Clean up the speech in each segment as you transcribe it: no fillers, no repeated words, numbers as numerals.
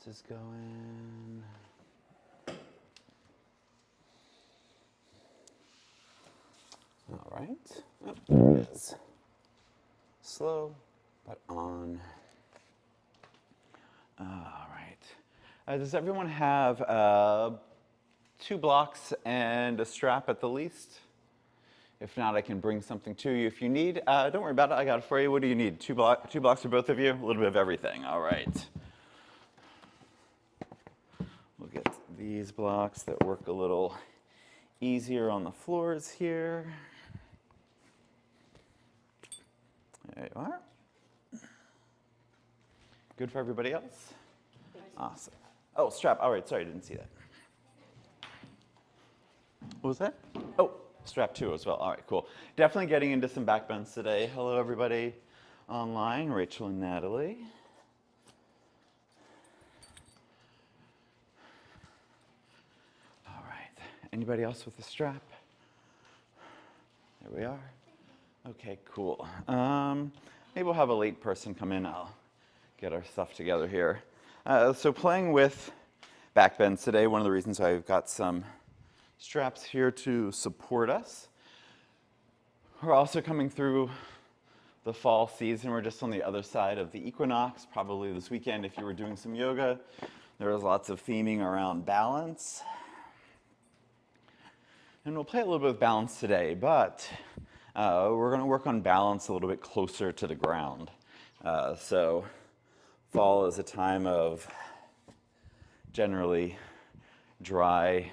This is going. All right. Oh, there it is. Slow, but on. All right. Does everyone have 2 blocks and a strap at the least? If not, I can bring something to you if you need. Don't worry about it. I got it for you. What do you need? 2 blocks for both of you? A little bit of everything. All right. We'll get these blocks that work a little easier on the floors here. There you are. Good for everybody else? Awesome. Oh, strap. All right. Sorry, I didn't see that. What was that? Oh, strap 2 as well. All right, cool. Definitely getting into some back bends today. Hello, everybody online. Rachel and Natalie. All right. Anybody else with the strap? There we are. Okay, cool. Maybe we'll have a late person come in. I'll get our stuff together here. So playing with back bends today, one of the reasons I've got some straps here to support us. We're also coming through the fall season. We're just on the other side of the equinox, probably this weekend if you were doing some yoga. There was lots of theming around balance. And we'll play a little bit with balance today, but we're going to work on balance a little bit closer to the ground. So fall is a time of generally dry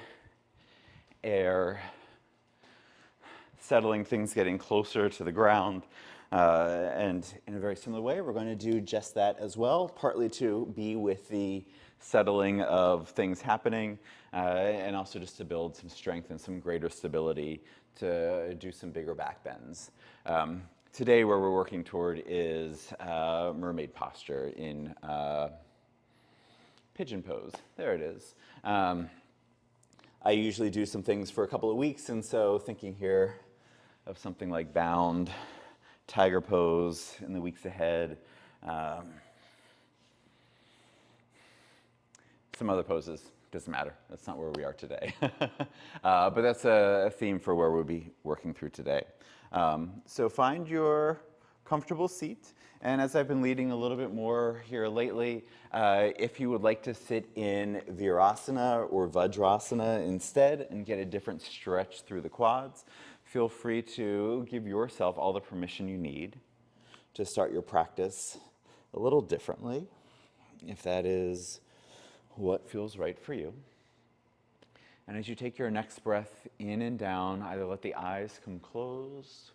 air, settling things, getting closer to the ground. And in a very similar way, we're going to do just that as well, partly to be with the settling of things happening, and also just to build some strength and some greater stability to do some bigger back bends. Today, where we're working toward is mermaid posture in pigeon pose. There it is. I usually do some things for a couple of weeks, and so thinking here of something like bound, tiger pose in the weeks ahead, some other poses, doesn't matter. That's not where we are today. But that's a theme for where we'll be working through today. So find your comfortable seat. And as I've been leading a little bit more here lately, if you would like to sit in Virasana or Vajrasana instead and get a different stretch through the quads, feel free to give yourself all the permission you need to start your practice a little differently, if that is what feels right for you. And as you take your next breath in and down, either let the eyes come closed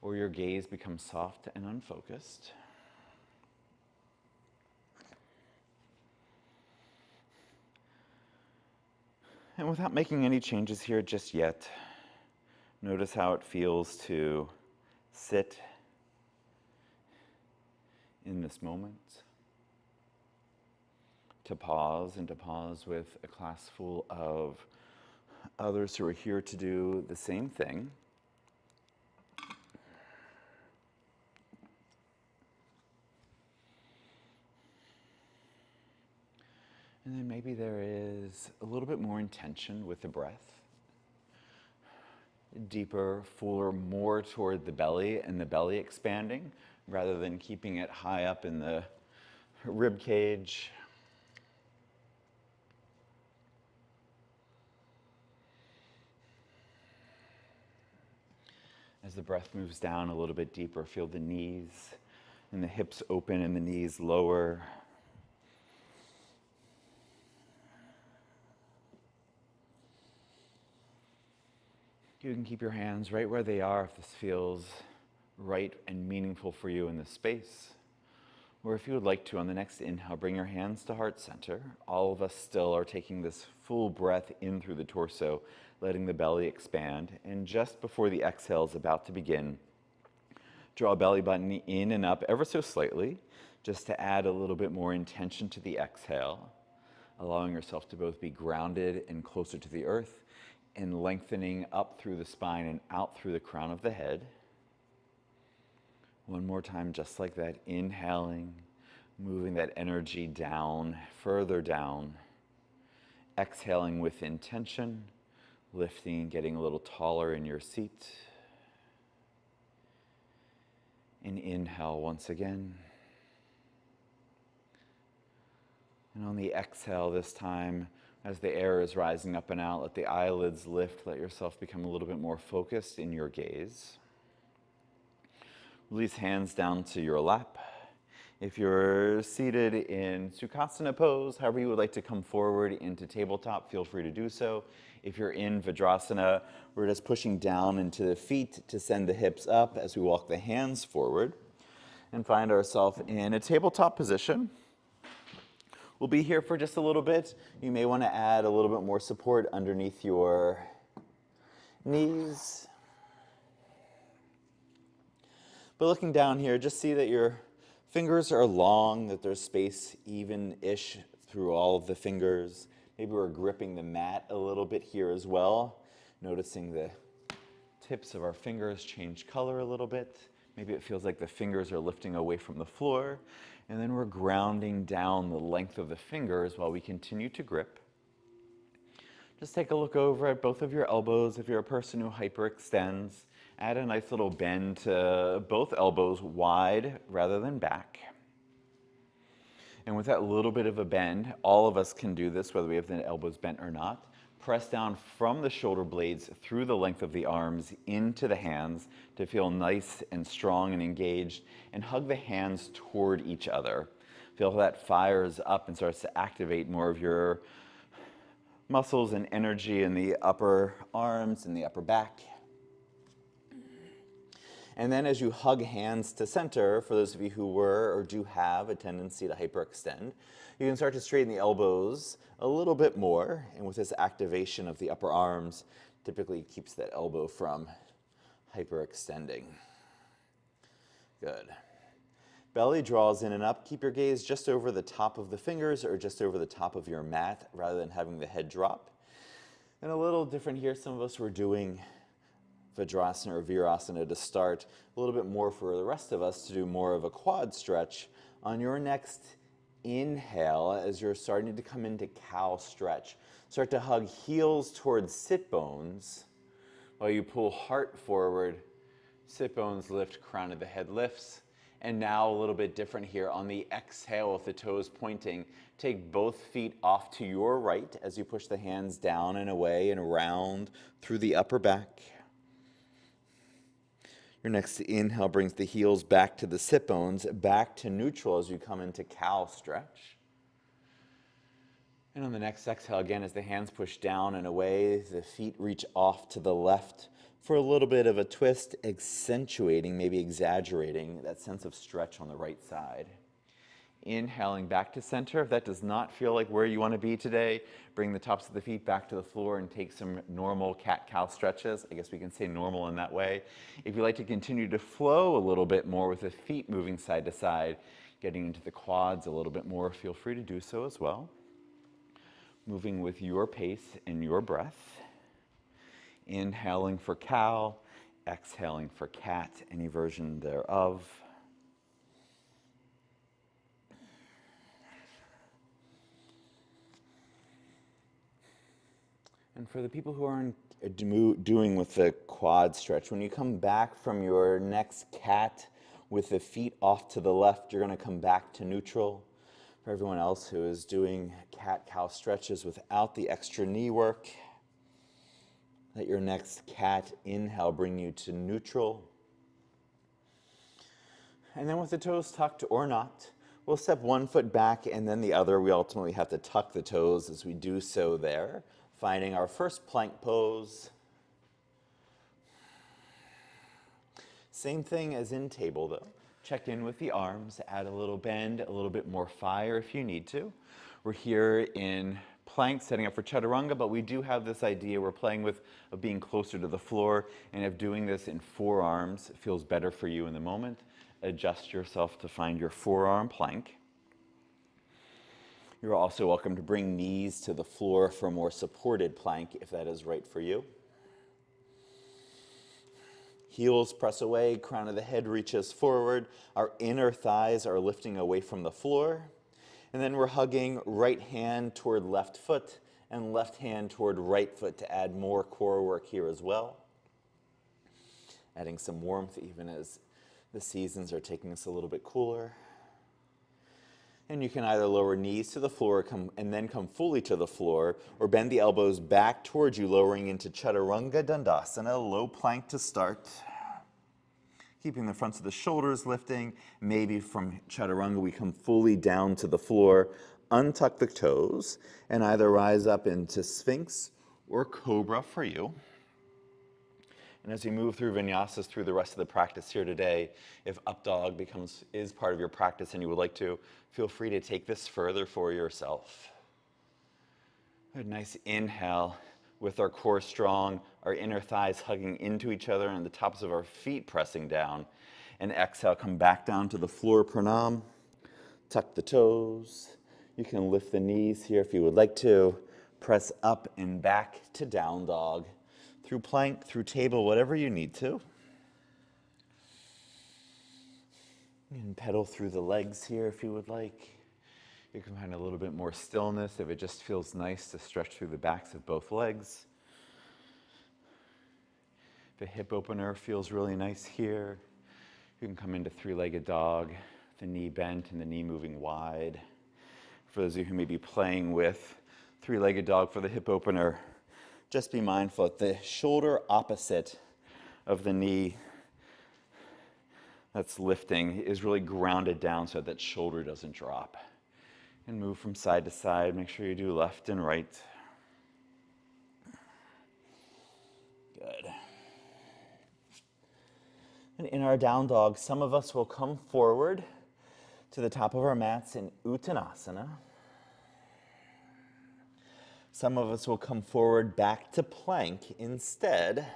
or your gaze become soft and unfocused. And without making any changes here just yet, notice how it feels to sit in this moment, to pause and to pause with a class full of others who are here to do the same thing. And then maybe there is a little bit more intention with the breath. Deeper, fuller, more toward the belly and the belly expanding rather than keeping it high up in the rib cage. As the breath moves down a little bit deeper, feel the knees and the hips open and the knees lower. You can keep your hands right where they are if this feels right and meaningful for you in this space. Or if you would like to, on the next inhale, bring your hands to heart center. All of us still are taking this full breath in through the torso, letting the belly expand. And just before the exhale is about to begin, draw belly button in and up ever so slightly, just to add a little bit more intention to the exhale, allowing yourself to both be grounded and closer to the earth, and lengthening up through the spine and out through the crown of the head. One more time, just like that, inhaling, moving that energy down, further down. Exhaling with intention, lifting, getting a little taller in your seat. And inhale once again. And on the exhale this time, as the air is rising up and out, let the eyelids lift, let yourself become a little bit more focused in your gaze. Release hands down to your lap. If you're seated in Sukhasana pose, however you would like to come forward into tabletop, feel free to do so. If you're in Vajrasana, we're just pushing down into the feet to send the hips up as we walk the hands forward and find ourselves in a tabletop position. We'll be here for just a little bit. You may want to add a little bit more support underneath your knees. But looking down here, just see that your fingers are long, that there's space even-ish through all of the fingers. Maybe we're gripping the mat a little bit here as well, noticing the tips of our fingers change color a little bit. Maybe it feels like the fingers are lifting away from the floor. And then we're grounding down the length of the fingers while we continue to grip. Just take a look over at both of your elbows. If you're a person who hyperextends, add a nice little bend to both elbows wide rather than back. And with that little bit of a bend, all of us can do this, whether we have the elbows bent or not. Press down from the shoulder blades through the length of the arms into the hands to feel nice and strong and engaged, and hug the hands toward each other. Feel how that fires up and starts to activate more of your muscles and energy in the upper arms and the upper back. And then as you hug hands to center, for those of you who were or do have a tendency to hyperextend, you can start to straighten the elbows a little bit more. And with this activation of the upper arms, typically keeps that elbow from hyperextending. Good. Belly draws in and up. Keep your gaze just over the top of the fingers or just over the top of your mat rather than having the head drop. And a little different here. Some of us were doing Vajrasana or Virasana to start. A little bit more for the rest of us to do more of a quad stretch. On your next inhale, as you're starting to come into cow stretch, start to hug heels towards sit bones while you pull heart forward. Sit bones lift, crown of the head lifts. And now a little bit different here. On the exhale with the toes pointing, take both feet off to your right as you push the hands down and away and around through the upper back. Your next inhale brings the heels back to the sit bones, back to neutral as you come into cow stretch. And on the next exhale, again, as the hands push down and away, the feet reach off to the left for a little bit of a twist, accentuating, maybe exaggerating that sense of stretch on the right side. Inhaling back to center. If that does not feel like where you want to be today, bring the tops of the feet back to the floor and take some normal cat-cow stretches. I guess we can say normal in that way. If you'd like to continue to flow a little bit more with the feet moving side to side, getting into the quads a little bit more, feel free to do so as well. Moving with your pace and your breath. Inhaling for cow, exhaling for cat, any version thereof. And for the people who aren't doing with the quad stretch, when you come back from your next cat with the feet off to the left, you're going to come back to neutral. For everyone else who is doing cat-cow stretches without the extra knee work, let your next cat inhale bring you to neutral. And then with the toes tucked or not, we'll step one foot back and then the other. We ultimately have to tuck the toes as we do so there. Finding our first plank pose. Same thing as in table though. Check in with the arms, add a little bend, a little bit more fire if you need to. We're here in plank, setting up for chaturanga, but we do have this idea we're playing with of being closer to the floor, and if doing this in forearms feels better for you in the moment, adjust yourself to find your forearm plank. You're also welcome to bring knees to the floor for a more supported plank if that is right for you. Heels press away, crown of the head reaches forward. Our inner thighs are lifting away from the floor. And then we're hugging right hand toward left foot and left hand toward right foot to add more core work here as well. Adding some warmth even as the seasons are taking us a little bit cooler. And you can either lower knees to the floor and then come fully to the floor, or bend the elbows back towards you, lowering into Chaturanga Dandasana, low plank to start. Keeping the fronts of the shoulders lifting. Maybe from Chaturanga we come fully down to the floor, untuck the toes, and either rise up into Sphinx or Cobra for you. And as we move through vinyasas through the rest of the practice here today, if up dog is part of your practice and you would like to, feel free to take this further for yourself. A nice inhale with our core strong, our inner thighs hugging into each other and the tops of our feet pressing down. And exhale, come back down to the floor, pranam. Tuck the toes. You can lift the knees here if you would like to. Press up and back to down dog. Through plank, through table, whatever you need to. You can pedal through the legs here if you would like. You can find a little bit more stillness if it just feels nice to stretch through the backs of both legs. If a hip opener feels really nice here, you can come into three-legged dog, the knee bent and the knee moving wide. For those of you who may be playing with three-legged dog for the hip opener, just be mindful that the shoulder opposite of the knee that's lifting is really grounded down so that shoulder doesn't drop. And move from side to side. Make sure you do left and right. Good. And in our down dog, some of us will come forward to the top of our mats in Uttanasana. Some of us will come forward back to plank instead.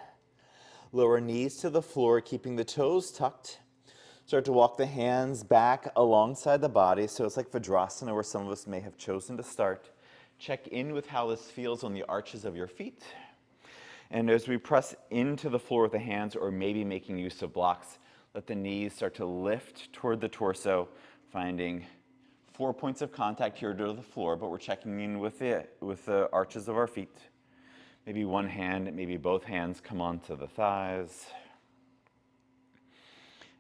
Lower knees to the floor, keeping the toes tucked. Start to walk the hands back alongside the body. So it's like Vajrasana, where some of us may have chosen to start. Check in with how this feels on the arches of your feet. And as we press into the floor with the hands, or maybe making use of blocks, let the knees start to lift toward the torso, finding 4 points of contact here to the floor, but we're checking in with the arches of our feet. Maybe one hand, maybe both hands come onto the thighs.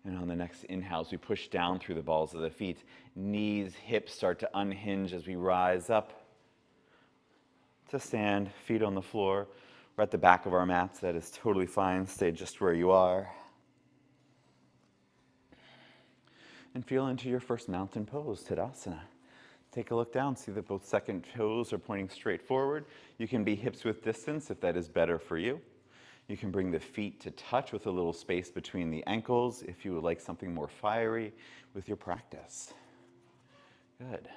And on the next inhales, we push down through the balls of the feet. Knees, hips start to unhinge as we rise up to stand, feet on the floor. We're at the back of our mats. That is totally fine. Stay just where you are. And feel into your first mountain pose, Tadasana. Take a look down, see that both second toes are pointing straight forward. You can be hips width distance if that is better for you. You can bring the feet to touch with a little space between the ankles if you would like something more fiery with your practice. Good.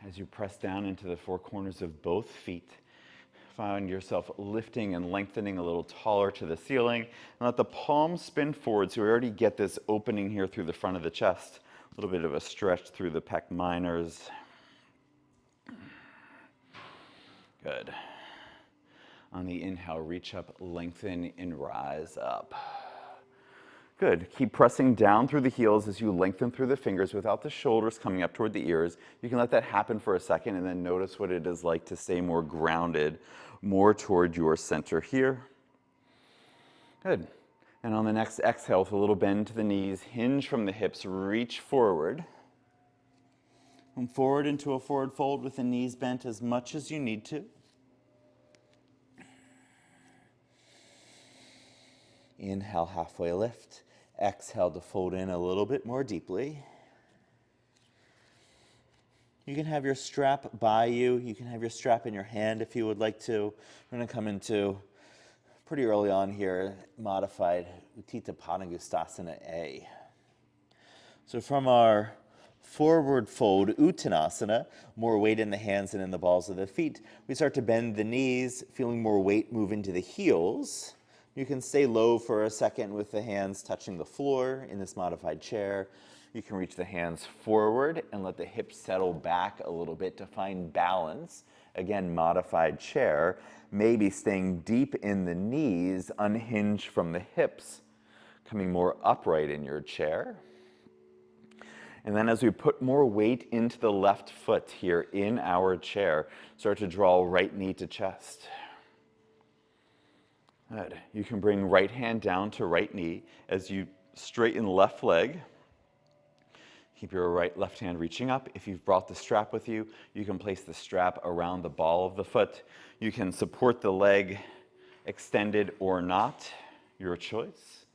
As you press down into the four corners of both feet, find yourself lifting and lengthening a little taller to the ceiling. And let the palms spin forward so we already get this opening here through the front of the chest. A little bit of a stretch through the pec minors. Good. On the inhale, reach up, lengthen, and rise up. Good. Keep pressing down through the heels as you lengthen through the fingers without the shoulders coming up toward the ears. You can let that happen for a second and then notice what it is like to stay more grounded, more toward your center here. Good. And on the next exhale, with a little bend to the knees, hinge from the hips, reach forward. Come forward into a forward fold with the knees bent as much as you need to. Inhale, halfway lift. Exhale to fold in a little bit more deeply. You can have your strap by you. You can have your strap in your hand if you would like to. We're going to come into, pretty early on here, modified Utthita Padangusthasana A. So from our forward fold, Uttanasana, more weight in the hands and in the balls of the feet, we start to bend the knees, feeling more weight move into the heels. You can stay low for a second with the hands touching the floor in this modified chair. You can reach the hands forward and let the hips settle back a little bit to find balance. Again, modified chair, maybe staying deep in the knees, unhinged from the hips, coming more upright in your chair. And then as we put more weight into the left foot here in our chair, start to draw right knee to chest. Good. You can bring right hand down to right knee as you straighten left leg. Keep your left hand reaching up. If you've brought the strap with you, you can place the strap around the ball of the foot. You can support the leg extended or not, your choice.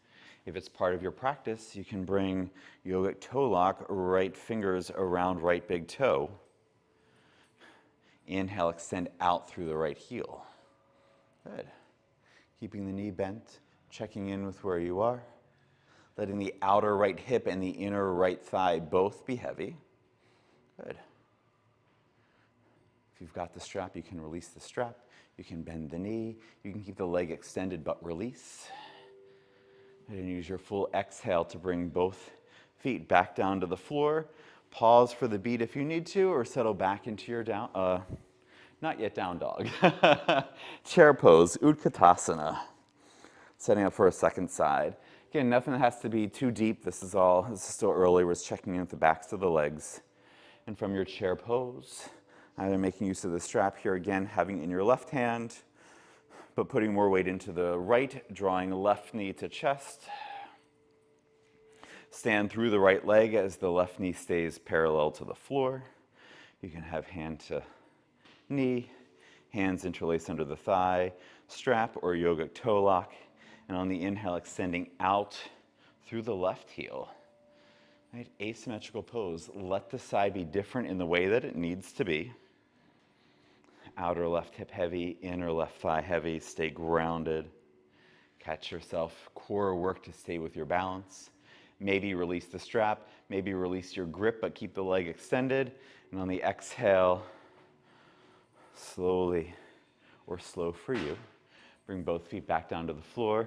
If it's part of your practice, you can bring yogic toe lock, right fingers around right big toe. Inhale, extend out through the right heel. Good. Keeping the knee bent, checking in with where you are. Letting the outer right hip and the inner right thigh both be heavy. Good. If you've got the strap, you can release the strap. You can bend the knee. You can keep the leg extended but release. And use your full exhale to bring both feet back down to the floor. Pause for the beat if you need to, or settle back into your down, not yet down dog. Chair pose, Utkatasana. Setting up for a second side. Again, nothing that has to be too deep. This is still early. We're just checking in with the backs of the legs. And from your chair pose, either making use of the strap here again, having it in your left hand, but putting more weight into the right, drawing left knee to chest. Stand through the right leg as the left knee stays parallel to the floor. You can have hand to knee, hands interlaced under the thigh, strap or yogic toe lock. And on the inhale, extending out through the left heel. Right? Asymmetrical pose. Let the side be different in the way that it needs to be. Outer left hip heavy, inner left thigh heavy. Stay grounded. Catch yourself. Core work to stay with your balance. Maybe release the strap. Maybe release your grip, but keep the leg extended. And on the exhale, slowly or slow for you, bring both feet back down to the floor.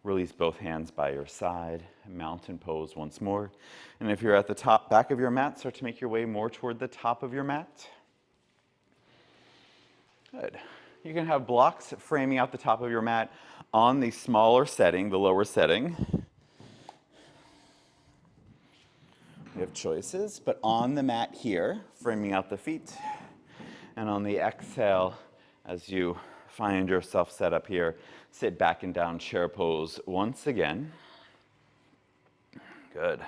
Release both hands by your side. Mountain pose once more. And if you're at the back of your mat, start to make your way more toward the top of your mat. Good. You can have blocks framing out the top of your mat on the smaller setting, the lower setting. We have choices, but on the mat here, framing out the feet. And on the exhale, as you find yourself set up here, sit back and down chair pose once again. Good.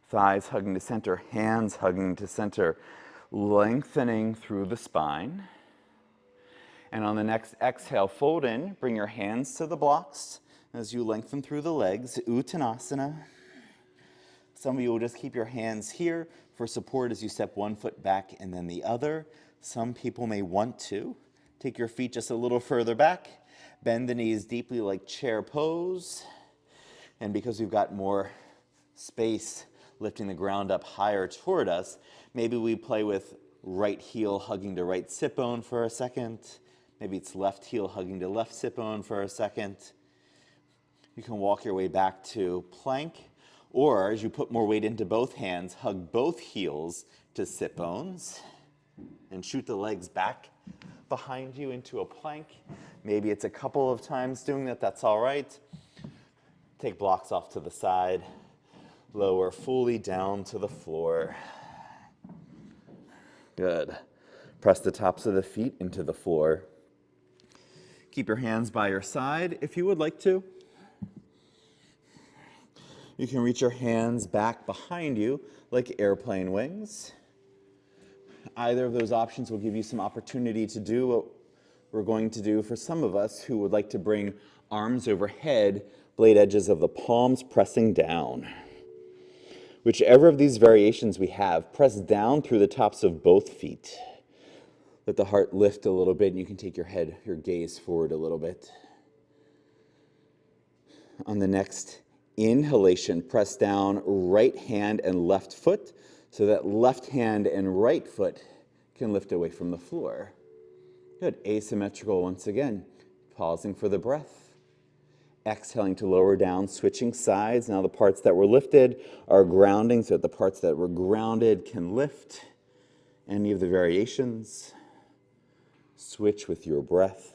Thighs hugging to center, hands hugging to center, lengthening through the spine. And on the next exhale, fold in, bring your hands to the blocks as you lengthen through the legs, Uttanasana. Some of you will just keep your hands here for support as you step one foot back and then the other. Some people may want to take your feet just a little further back, bend the knees deeply like chair pose. And because we've got more space lifting the ground up higher toward us, maybe we play with right heel hugging to right sit bone for a second. Maybe it's left heel hugging to left sit bone for a second. You can walk your way back to plank, or as you put more weight into both hands, hug both heels to sit bones and shoot the legs back behind you into a plank. Maybe it's a couple of times doing that, that's all right. Take blocks off to the side, lower fully down to the floor. Good. Press the tops of the feet into the floor. Keep your hands by your side if you would like to. You can reach your hands back behind you like airplane wings. Either of those options will give you some opportunity to do what we're going to do for some of us who would like to bring arms overhead, blade edges of the palms pressing down. Whichever of these variations we have, press down through the tops of both feet. Let the heart lift a little bit, and you can take your head, your gaze forward a little bit. On the next inhalation, press down right hand and left foot so that left hand and right foot can lift away from the floor. Good. Asymmetrical once again. Pausing for the breath. Exhaling to lower down, switching sides. Now the parts that were lifted are grounding, so that the parts that were grounded can lift. Any of the variations. Switch with your breath.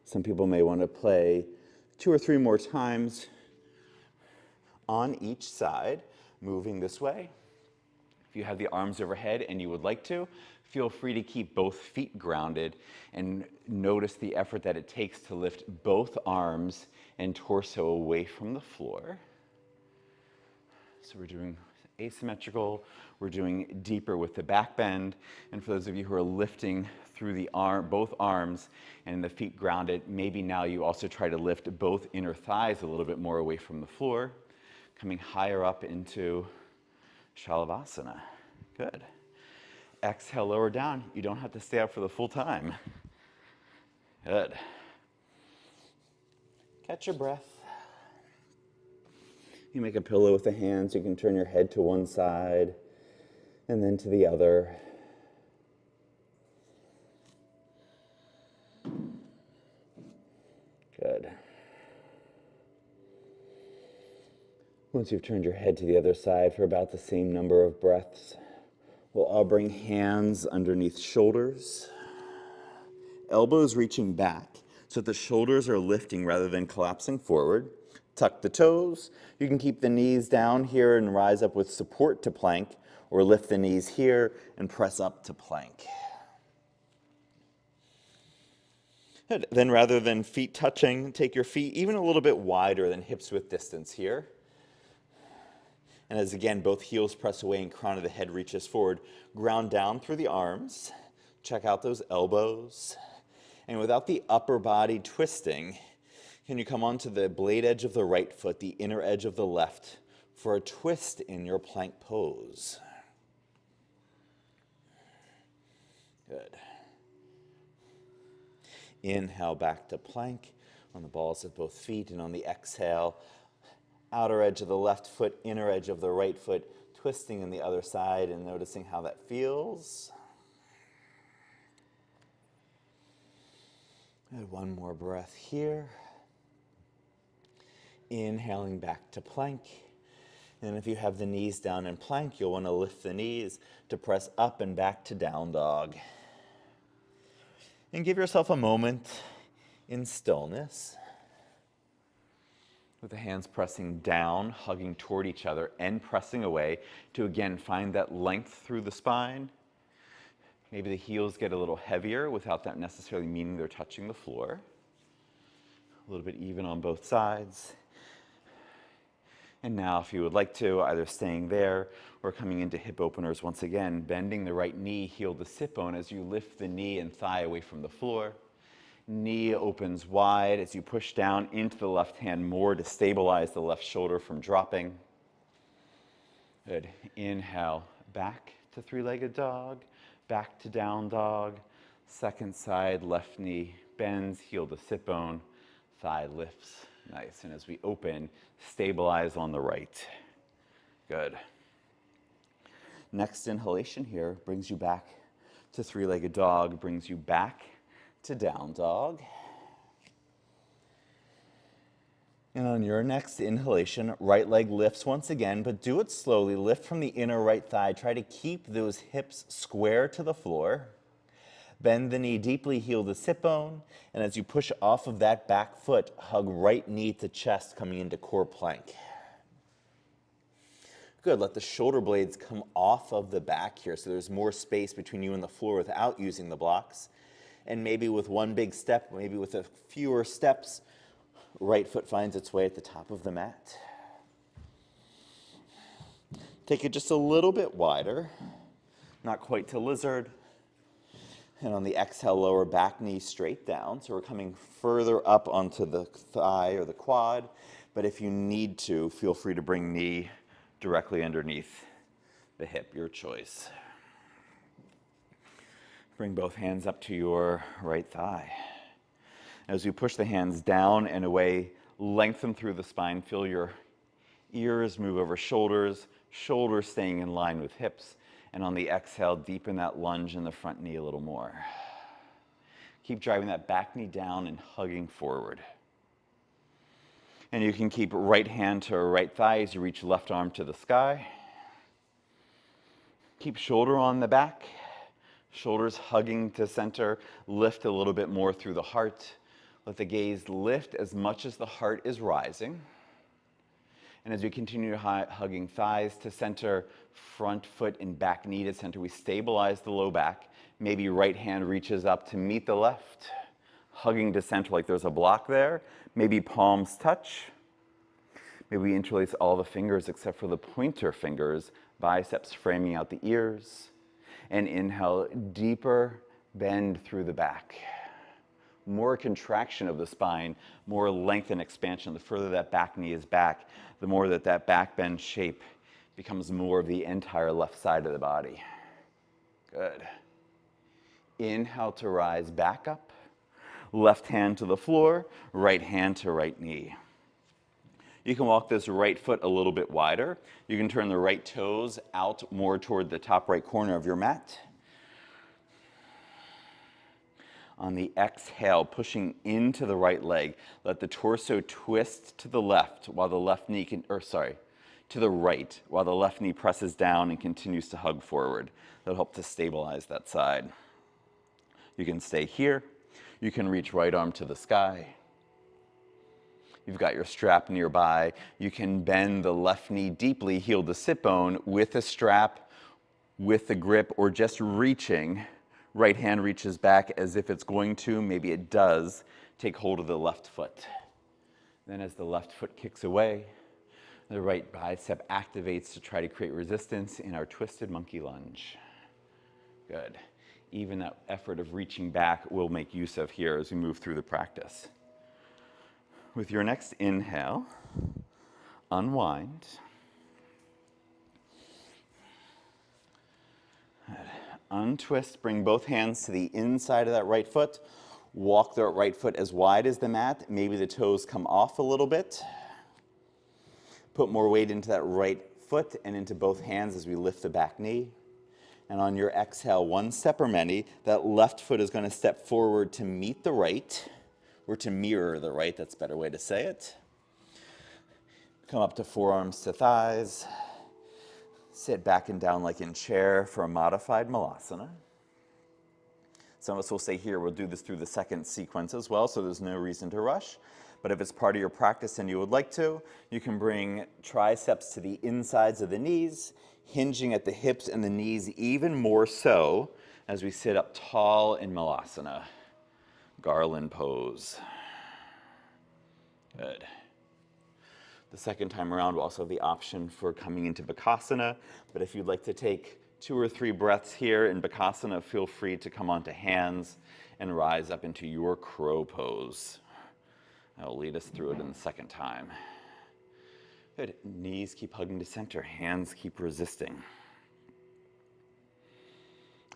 Some people may want to play 2 or 3 more times on each side, moving this way. If you have the arms overhead and you would like to, feel free to keep both feet grounded and notice the effort that it takes to lift both arms and torso away from the floor. So we're doing asymmetrical, we're doing deeper with the back bend, and for those of you who are lifting through the both arms and the feet grounded, maybe now you also try to lift both inner thighs a little bit more away from the floor, coming higher up into Shalavasana. Good. Exhale, lower down. You don't have to stay up for the full time. Good. Catch your breath. You make a pillow with the hands. You can turn your head to one side and then to the other. Good. Once you've turned your head to the other side for about the same number of breaths, we'll all bring hands underneath shoulders, elbows reaching back so that the shoulders are lifting rather than collapsing forward. Tuck the toes. You can keep the knees down here and rise up with support to plank, or lift the knees here and press up to plank. Good. Then rather than feet touching, take your feet even a little bit wider than hips width distance here. And as again, both heels press away and crown of the head reaches forward, ground down through the arms. Check out those elbows. And without the upper body twisting, can you come onto the blade edge of the right foot, the inner edge of the left, for a twist in your plank pose? Good. Inhale back to plank on the balls of both feet, and on the exhale, outer edge of the left foot, inner edge of the right foot, twisting in the other side and noticing how that feels. And one more breath here. Inhaling back to plank. And if you have the knees down in plank, you'll want to lift the knees to press up and back to down dog. And give yourself a moment in stillness, with the hands pressing down, hugging toward each other, and pressing away to again find that length through the spine. Maybe the heels get a little heavier without that necessarily meaning they're touching the floor. A little bit even on both sides. And now, if you would like to, either staying there or coming into hip openers once again, bending the right knee, heel to sit bone as you lift the knee and thigh away from the floor. Knee opens wide as you push down into the left hand more to stabilize the left shoulder from dropping. Good. Inhale, back to three-legged dog, back to down dog. Second side, left knee bends, heel to sit bone, thigh lifts. Nice. And as we open, stabilize on the right. Good. Next inhalation here brings you back to three-legged dog, brings you back to down dog. And on your next inhalation, right leg lifts once again, but do it slowly. Lift from the inner right thigh. Try to keep those hips square to the floor. Bend the knee deeply, heel to sit bone. And as you push off of that back foot, hug right knee to chest, coming into core plank. Good. Let the shoulder blades come off of the back here so there's more space between you and the floor without using the blocks. And maybe with one big step, maybe with a fewer steps, right foot finds its way at the top of the mat. Take it just a little bit wider, not quite to lizard. And on the exhale, lower back knee straight down. So we're coming further up onto the thigh or the quad. But if you need to, feel free to bring knee directly underneath the hip, your choice. Bring both hands up to your right thigh. As you push the hands down and away, lengthen through the spine. Feel your ears move over shoulders, shoulders staying in line with hips. And on the exhale, deepen that lunge in the front knee a little more. Keep driving that back knee down and hugging forward. And you can keep right hand to right thigh as you reach left arm to the sky. Keep shoulder on the back, shoulders hugging to center. Lift a little bit more through the heart. Let the gaze lift as much as the heart is rising. And as we continue hugging thighs to center, front foot and back knee to center, we stabilize the low back. Maybe right hand reaches up to meet the left, hugging to center like there's a block there. Maybe palms touch. Maybe we interlace all the fingers except for the pointer fingers, biceps framing out the ears. And inhale, deeper bend through the back. More contraction of the spine, more length and expansion. The further that back knee is back, the more that back bend shape becomes more of the entire left side of the body. Good. Inhale to rise back up. Left hand to the floor, right hand to right knee. You can walk this right foot a little bit wider. You can turn the right toes out more toward the top right corner of your mat. On the exhale, pushing into the right leg, let the torso twist to the left while the left knee to the right while the left knee presses down and continues to hug forward. That'll help to stabilize that side. You can stay here. You can reach right arm to the sky. You've got your strap nearby. You can bend the left knee deeply, heel to sit bone with a strap, with the grip, or just reaching. Right hand reaches back as if it's going to, maybe it does, take hold of the left foot. Then as the left foot kicks away, the right bicep activates to try to create resistance in our twisted monkey lunge. Good. Even that effort of reaching back we'll make use of here as we move through the practice. With your next inhale, unwind. Untwist, bring both hands to the inside of that right foot. Walk the right foot as wide as the mat. Maybe the toes come off a little bit. Put more weight into that right foot and into both hands as we lift the back knee. And on your exhale, one step or many, that left foot is going to step forward to meet the right, or to mirror the right, that's a better way to say it. Come up to forearms to thighs. Sit back and down like in chair for a modified malasana. Some of us will say here, we'll do this through the second sequence as well, so there's no reason to rush. But if it's part of your practice and you would like to, you can bring triceps to the insides of the knees, hinging at the hips and the knees even more so as we sit up tall in malasana, garland pose. Good. The second time around, we'll also have the option for coming into Bakasana, but if you'd like to take 2 or 3 breaths here in Bakasana, feel free to come onto hands and rise up into your crow pose. I'll lead us through it in the second time. Good. Knees keep hugging to center, hands keep resisting.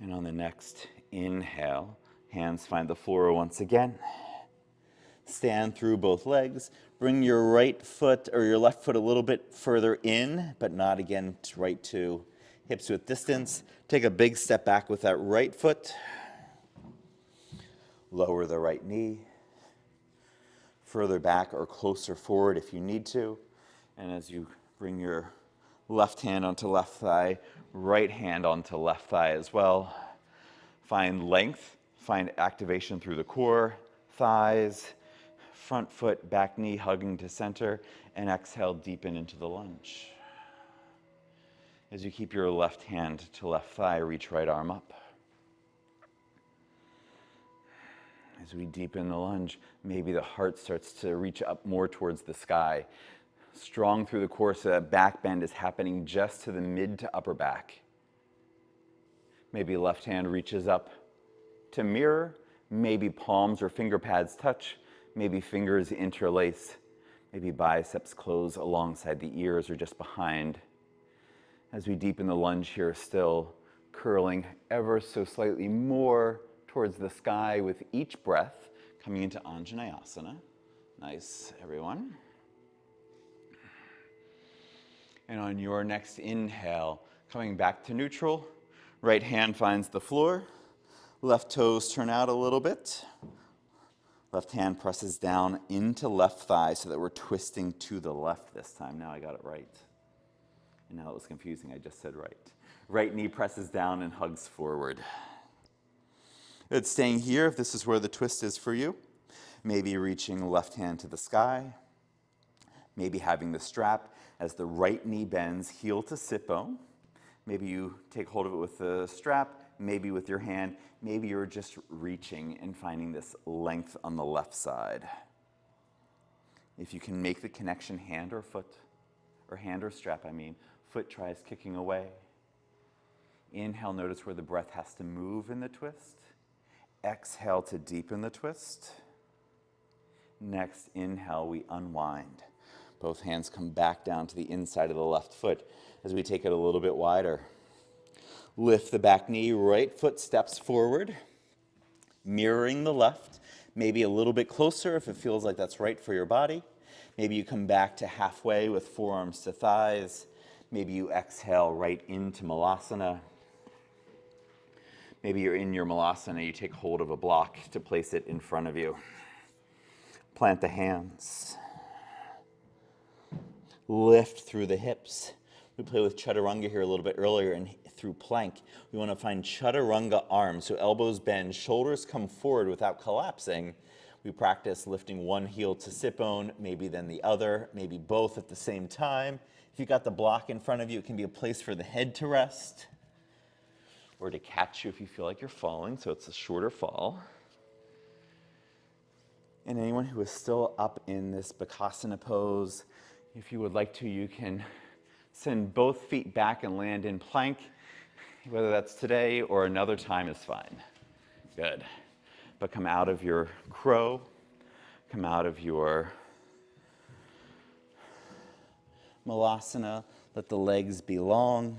And on the next inhale, hands find the floor once again. Stand through both legs. Bring your right foot or your left foot a little bit further in, but not again right to hips width distance. Take a big step back with that right foot. Lower the right knee. Further back or closer forward if you need to. And as you bring your left hand onto left thigh, right hand onto left thigh as well. Find length, find activation through the core, thighs, front foot, back knee hugging to center, and exhale, deepen into the lunge. As you keep your left hand to left thigh, reach right arm up. As we deepen the lunge, maybe the heart starts to reach up more towards the sky. Strong through the core so that back bend is happening just to the mid to upper back. Maybe left hand reaches up to mirror. Maybe palms or finger pads touch. Maybe fingers interlace. Maybe biceps close alongside the ears or just behind. As we deepen the lunge here, still curling ever so slightly more towards the sky with each breath, coming into Anjaneyasana. Nice, everyone. And on your next inhale, coming back to neutral, right hand finds the floor, left toes turn out a little bit, Left hand presses down into left thigh so that we're twisting to the left this time. Now I got it right. And now it was confusing, I just said right. Right knee presses down and hugs forward. Good, staying here if this is where the twist is for you. Maybe reaching left hand to the sky. Maybe having the strap as the right knee bends, heel to sit bone. Maybe you take hold of it with the strap, maybe with your hand. Maybe you're just reaching and finding this length on the left side. If you can make the connection hand or foot, or hand or strap, foot tries kicking away. Inhale, notice where the breath has to move in the twist. Exhale to deepen the twist. Next, inhale, we unwind. Both hands come back down to the inside of the left foot as we take it a little bit wider. Lift the back knee, right foot steps forward, mirroring the left, maybe a little bit closer if it feels like that's right for your body. Maybe you come back to halfway with forearms to thighs. Maybe you exhale right into Malasana. Maybe you're in your Malasana, you take hold of a block to place it in front of you. Plant the hands. Lift through the hips. We played with Chaturanga here a little bit earlier, and through plank, we want to find Chaturanga arms. So elbows bend, shoulders come forward without collapsing. We practice lifting one heel to sit bone, maybe then the other, maybe both at the same time. If you've got the block in front of you, it can be a place for the head to rest or to catch you if you feel like you're falling, so it's a shorter fall. And anyone who is still up in this Bakasana pose, if you would like to, you can send both feet back and land in plank. Whether that's today or another time is fine. Good. But come out of your crow, come out of your Malasana, let the legs be long,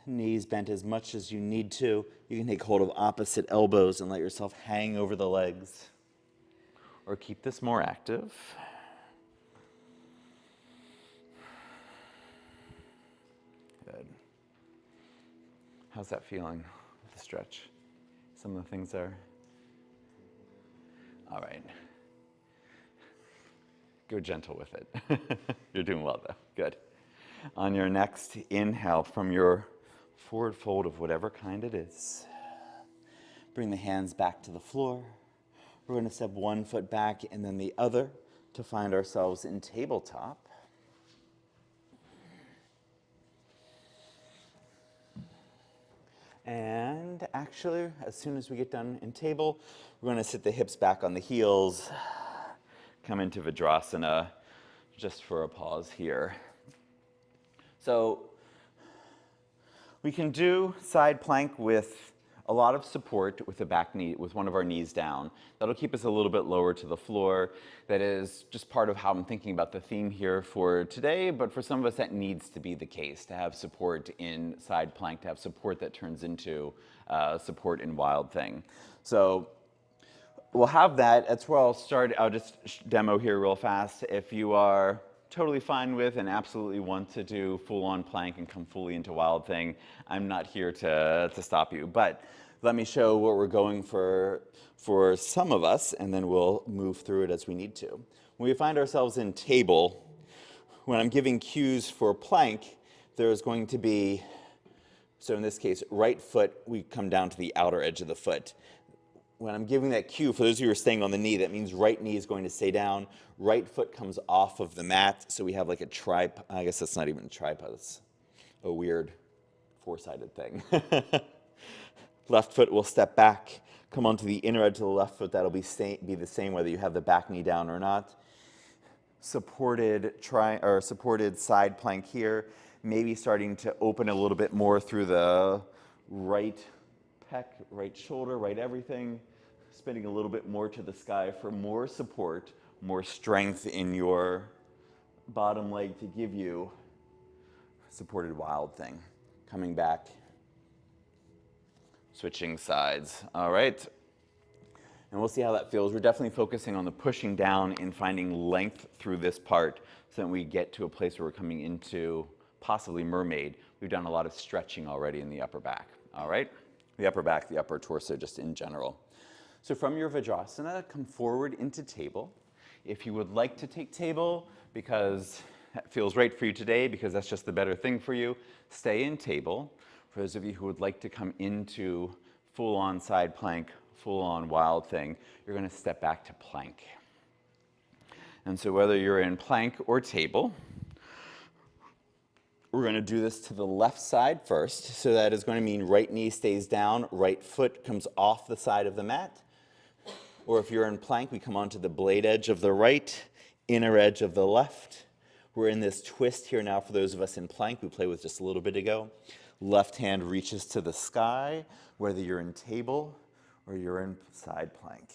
knees bent as much as you need to. You can take hold of opposite elbows and let yourself hang over the legs. Or keep this more active. Good. How's that feeling, the stretch? Some of the things are? All right. Go gentle with it. You're doing well though, good. On your next inhale from your forward fold of whatever kind it is, bring the hands back to the floor. We're going to step one foot back and then the other to find ourselves in tabletop. And actually, as soon as we get done in table, we're going to sit the hips back on the heels, come into Vajrasana, just for a pause here. So we can do side plank with a lot of support with the back knee, with one of our knees down. That'll keep us a little bit lower to the floor. That is just part of how I'm thinking about the theme here for today, but for some of us that needs to be the case, to have support in side plank, to have support that turns into support in Wild Thing. So we'll have that. That's where I'll start. I'll just demo here real fast. If you are totally fine with and absolutely want to do full-on plank and come fully into Wild Thing, I'm not here to stop you. But let me show what we're going for some of us, and then we'll move through it as we need to. When we find ourselves in table, when I'm giving cues for plank, there's going to be, so in this case, right foot, we come down to the outer edge of the foot. When I'm giving that cue, for those of you who are staying on the knee, that means right knee is going to stay down, right foot comes off of the mat, so we have like a tripod. I guess that's not even a tripod, it's a weird four-sided thing. Left foot will step back, come onto the inner edge of the left foot. That'll be the same whether you have the back knee down or not. Supported side plank here, maybe starting to open a little bit more through the right pec, right shoulder, right everything. Spinning a little bit more to the sky for more support, more strength in your bottom leg to give you supported Wild Thing. Coming back, switching sides. All right. And we'll see how that feels. We're definitely focusing on the pushing down and finding length through this part so that we get to a place where we're coming into possibly mermaid. We've done a lot of stretching already in the upper back. All right. The upper back, the upper torso, just in general. So from your Vajrasana, come forward into table. If you would like to take table because that feels right for you today, because that's just the better thing for you, stay in table. For those of you who would like to come into full-on side plank, full-on wild thing, you're going to step back to plank. And so whether you're in plank or table, we're going to do this to the left side first. So that is going to mean right knee stays down, right foot comes off the side of the mat. Or if you're in plank, we come onto the blade edge of the right, inner edge of the left. We're in this twist here now for those of us in plank we played with just a little bit ago. Left hand reaches to the sky, whether you're in table or you're in side plank.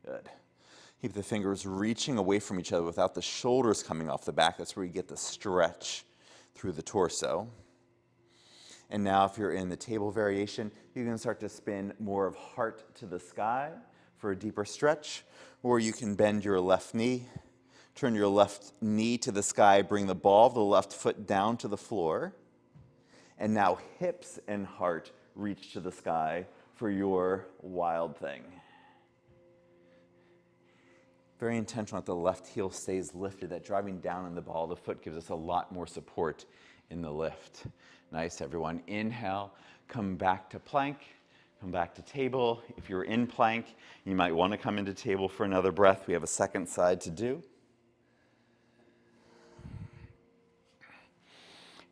Good. Keep the fingers reaching away from each other without the shoulders coming off the back. That's where you get the stretch through the torso. And now if you're in the table variation, you can start to spin more of heart to the sky for a deeper stretch, or you can bend your left knee, turn your left knee to the sky, bring the ball of the left foot down to the floor, and now hips and heart reach to the sky for your wild thing. Very intentional that the left heel stays lifted. That driving down on the ball of the foot gives us a lot more support in the lift. Nice, everyone. Inhale, come back to plank, come back to table. If you're in plank, you might want to come into table for another breath. We have a second side to do.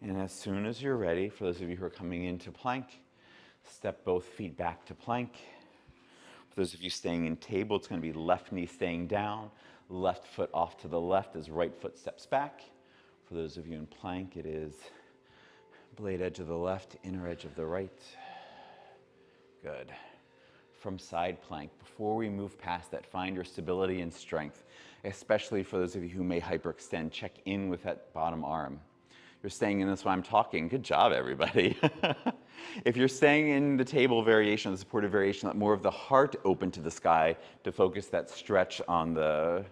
And as soon as you're ready, for those of you who are coming into plank, step both feet back to plank. For those of you staying in table, it's going to be left knee staying down, left foot off to the left as right foot steps back. For those of you in plank, it is blade edge of the left, inner edge of the right. Good. From side plank, before we move past that, find your stability and strength, especially for those of you who may hyperextend. Check in with that bottom arm. You're staying in this while I'm talking. Good job, everybody. If you're staying in the table variation, the supported variation, let more of the heart open to the sky to focus that stretch on the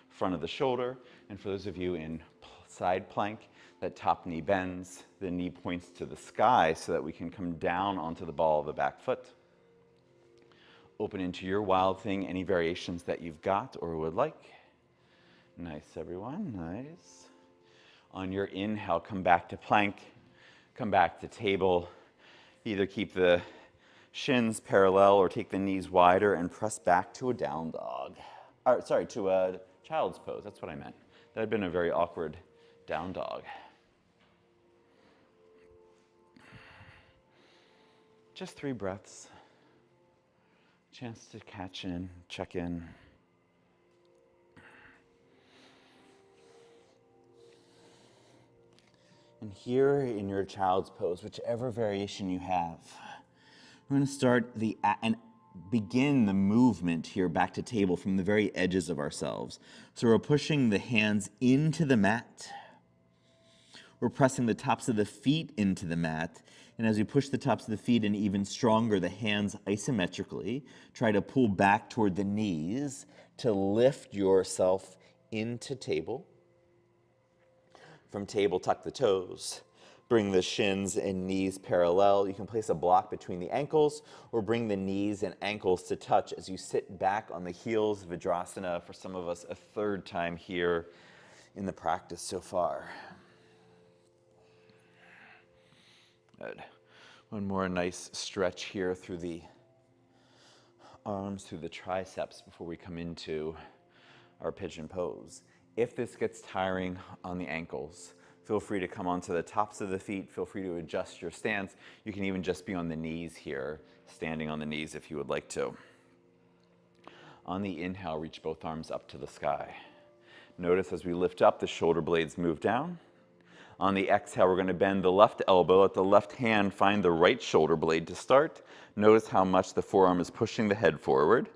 front of the shoulder. And for those of you in side plank, that top knee bends, the knee points to the sky so that we can come down onto the ball of the back foot. Open into your wild thing, any variations that you've got or would like. Nice, everyone, nice. On your inhale, come back to plank, come back to table. Either keep the shins parallel or take the knees wider and press back to a down dog. To a child's pose, that's what I meant. That had been a very awkward down dog. Just 3 breaths. Chance to catch in, check in. And here in your child's pose, whichever variation you have, we're going to start and begin the movement here back to table from the very edges of ourselves. So we're pushing the hands into the mat. We're pressing the tops of the feet into the mat. And as we push the tops of the feet in even stronger, the hands isometrically, try to pull back toward the knees to lift yourself into table. From table, tuck the toes. Bring the shins and knees parallel. You can place a block between the ankles or bring the knees and ankles to touch as you sit back on the heels, Vajrasana, for some of us a 3rd time here in the practice so far. Good. One more nice stretch here through the arms, through the triceps before we come into our pigeon pose. If this gets tiring on the ankles, feel free to come onto the tops of the feet. Feel free to adjust your stance. You can even just be on the knees here, standing on the knees if you would like to. On the inhale, reach both arms up to the sky. Notice as we lift up, the shoulder blades move down. On the exhale, we're going to bend the left elbow. Let the left hand find the right shoulder blade to start. Notice how much the forearm is pushing the head forward.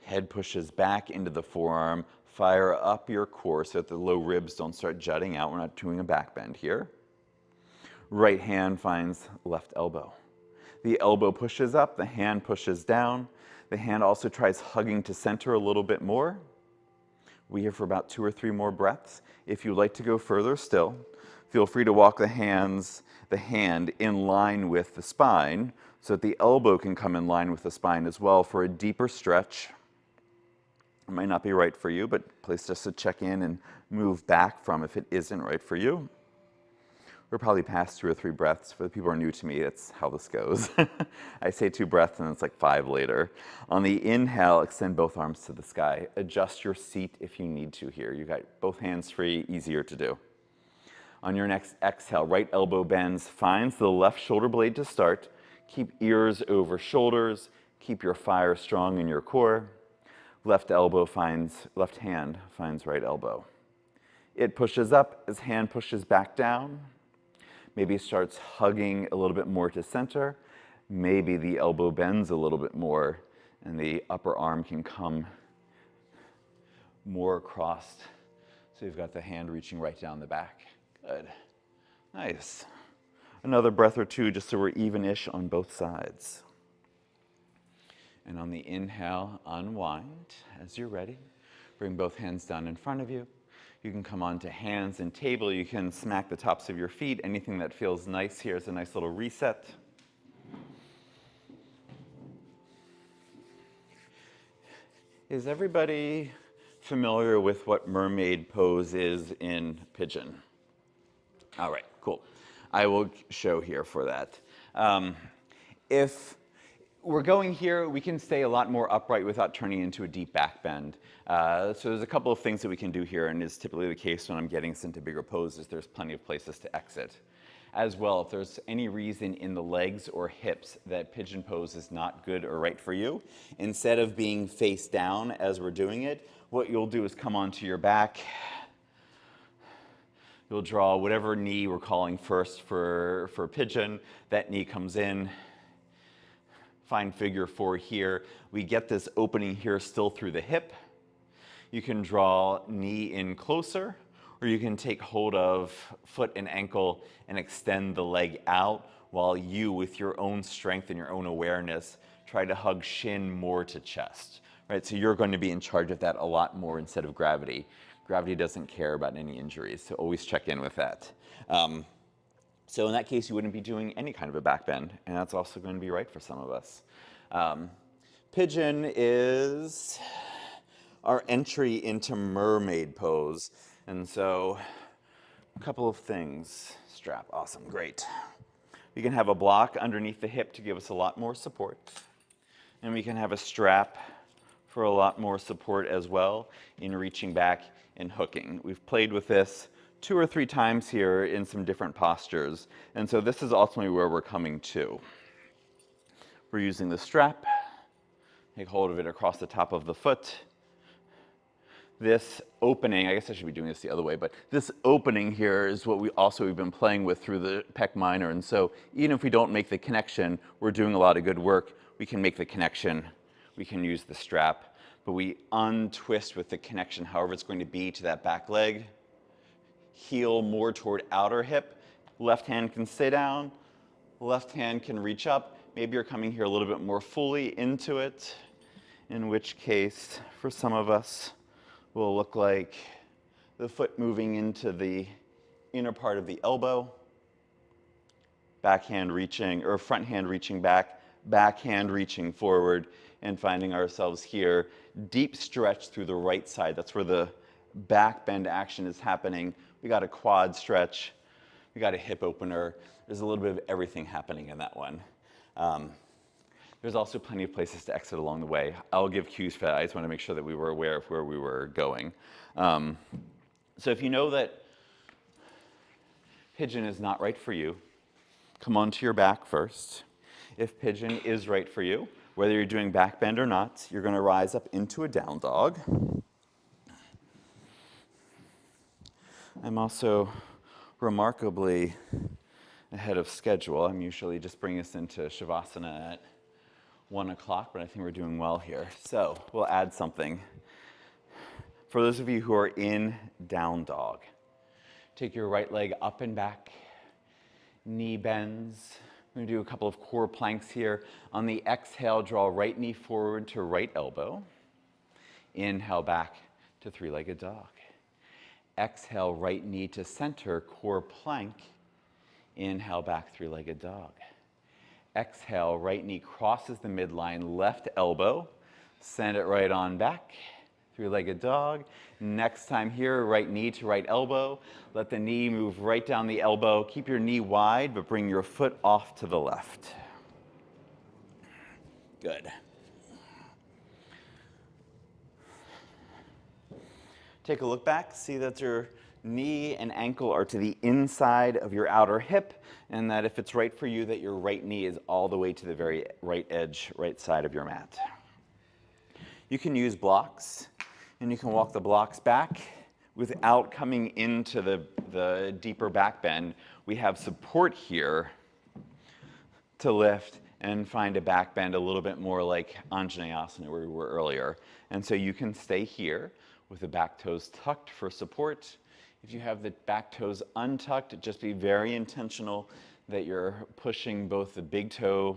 Head pushes back into the forearm. Fire up your core so that the low ribs don't start jutting out. We're not doing a back bend here. Right hand finds left elbow. The elbow pushes up, the hand pushes down. The hand also tries hugging to center a little bit more. We're here for about 2 or 3 more breaths. If you'd like to go further still, Feel free to walk the hand in line with the spine so that the elbow can come in line with the spine as well for a deeper stretch. It might not be right for you, but place just to check in and move back from if it isn't right for you. We're probably past 2 or 3 breaths. For the people who are new to me, that's how this goes. I say 2 breaths and it's like 5 later. On the inhale, extend both arms to the sky. Adjust your seat if you need to here. You got both hands free, easier to do. On your next exhale, right elbow bends, finds the left shoulder blade to start. Keep ears over shoulders. Keep your fire strong in your core. Left hand finds right elbow. It pushes up as hand pushes back down. Maybe starts hugging a little bit more to center. Maybe the elbow bends a little bit more and the upper arm can come more across. So you've got the hand reaching right down the back. Good. Nice. Another breath or 2 just so we're even-ish on both sides. And on the inhale, unwind as you're ready. Bring both hands down in front of you. You can come onto hands and table. You can smack the tops of your feet. Anything that feels nice here is a nice little reset. Is everybody familiar with what mermaid pose is in pigeon? All right, cool. I will show here for that. If we're going here, we can stay a lot more upright without turning into a deep back bend. So there's a couple of things that we can do here, and it's typically the case when I'm getting us into bigger poses. There's plenty of places to exit. As well, if there's any reason in the legs or hips that pigeon pose is not good or right for you, instead of being face down as we're doing it, what you'll do is come onto your back. You'll draw whatever knee we're calling first for pigeon. That knee comes in. Find figure 4 here. We get this opening here still through the hip. You can draw knee in closer, or you can take hold of foot and ankle and extend the leg out while you, with your own strength and your own awareness, try to hug shin more to chest. Right? So you're going to be in charge of that a lot more instead of gravity. Gravity doesn't care about any injuries, so always check in with that. So in that case, you wouldn't be doing any kind of a back bend, and that's also going to be right for some of us. Pigeon is our entry into mermaid pose. And so a couple of things. Strap, awesome, great. We can have a block underneath the hip to give us a lot more support. And we can have a strap for a lot more support as well in reaching back and hooking. We've played with this 2 or 3 times here in some different postures. And so this is ultimately where we're coming to. We're using the strap, take hold of it across the top of the foot. This opening, I guess I should be doing this the other way, but this opening here is what we've been playing with through the pec minor. And so even if we don't make the connection, we're doing a lot of good work. We can make the connection. We can use the strap, but we untwist with the connection, however it's going to be to that back leg. Heel more toward outer hip. Left hand can stay down. Left hand can reach up. Maybe you're coming here a little bit more fully into it, in which case, for some of us, will look like the foot moving into the inner part of the elbow, backhand reaching, or front hand reaching back, backhand reaching forward, and finding ourselves here. Deep stretch through the right side. That's where the back bend action is happening. We got a quad stretch. We got a hip opener. There's a little bit of everything happening in that one. There's also plenty of places to exit along the way. I'll give cues for that. I just want to make sure that we were aware of where we were going. So if you know that pigeon is not right for you, come onto your back first. If pigeon is right for you, whether you're doing back bend or not, you're going to rise up into a down dog. I'm also remarkably ahead of schedule. I'm usually just bringing us into Shavasana at 1 o'clock, but I think we're doing well here. So we'll add something. For those of you who are in down dog, take your right leg up and back, knee bends. We're going to do a couple of core planks here. On the exhale, draw right knee forward to right elbow. Inhale back to 3-legged dog. Exhale, right knee to center, core plank. Inhale, back three-legged dog. Exhale, right knee crosses the midline, left elbow. Send it right on back. Three-legged dog. Next time here, right knee to right elbow. Let the knee move right down the elbow. Keep your knee wide, but bring your foot off to the left. Good. Take a look back. See that your knee and ankle are to the inside of your outer hip, and that if it's right for you, that your right knee is all the way to the very right edge, right side of your mat. You can use blocks, and you can walk the blocks back without coming into the deeper back bend. We have support here to lift and find a back bend a little bit more like Anjaneyasana where we were earlier. And so you can stay here with the back toes tucked for support. If you have the back toes untucked, just be very intentional that you're pushing both the big toe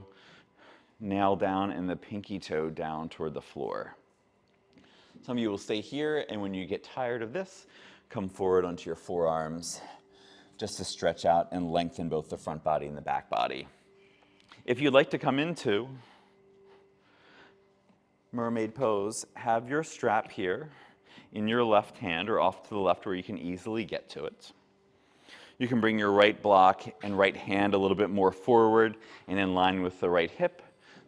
nail down and the pinky toe down toward the floor. Some of you will stay here, and when you get tired of this, come forward onto your forearms just to stretch out and lengthen both the front body and the back body. If you'd like to come into mermaid pose, have your strap here in your left hand or off to the left where you can easily get to it. You can bring your right block and right hand a little bit more forward and in line with the right hip.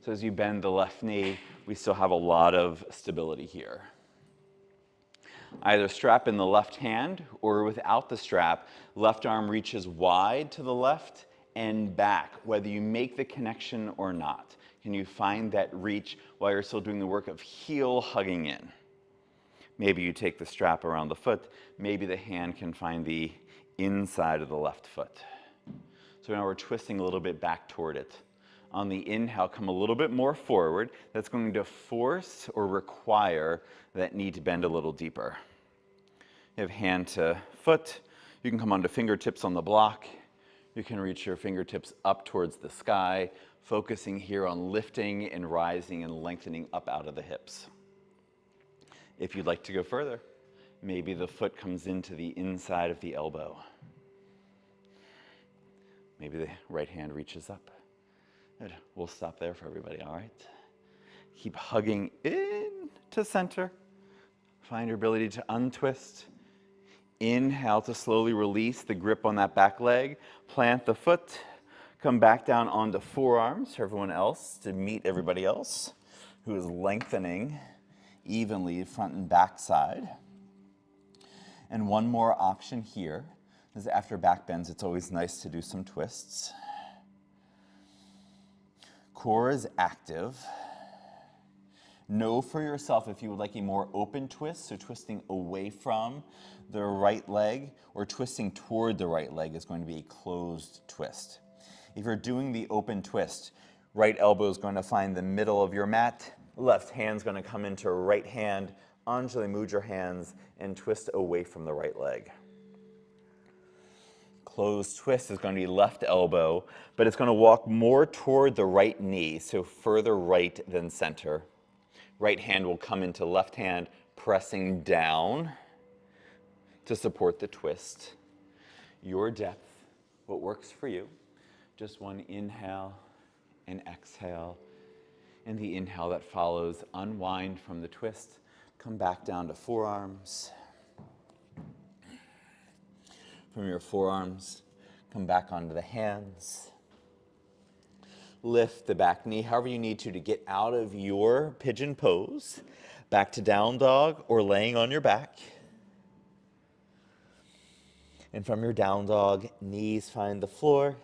So as you bend the left knee, we still have a lot of stability here. Either strap in the left hand or without the strap, left arm reaches wide to the left and back, whether you make the connection or not. Can you find that reach while you're still doing the work of heel hugging in? Maybe you take the strap around the foot. Maybe the hand can find the inside of the left foot. So now we're twisting a little bit back toward it. On the inhale, come a little bit more forward. That's going to force or require that knee to bend a little deeper. You have hand to foot. You can come onto fingertips on the block. You can reach your fingertips up towards the sky, focusing here on lifting and rising and lengthening up out of the hips. If you'd like to go further, maybe the foot comes into the inside of the elbow. Maybe the right hand reaches up. Good. We'll stop there for everybody, all right? Keep hugging in to center. Find your ability to untwist. Inhale to slowly release the grip on that back leg. Plant the foot. Come back down onto forearms for everyone else to meet everybody else who is lengthening evenly front and back side. And one more option here is after back bends, it's always nice to do some twists. Core is active. Know for yourself if you would like a more open twist, so twisting away from the right leg or twisting toward the right leg is going to be a closed twist. If you're doing the open twist, right elbow is going to find the middle of your mat, left hand's going to come into right hand, Anjali Mudra hands, and twist away from the right leg. Closed twist is going to be left elbow, but it's going to walk more toward the right knee, so further right than center. Right hand will come into left hand, pressing down to support the twist. Your depth, what works for you. Just one inhale and exhale. And the inhale that follows, unwind from the twist. Come back down to forearms. From your forearms, come back onto the hands. Lift the back knee however you need to get out of your pigeon pose. Back to down dog or laying on your back. And from your down dog, knees find the floor.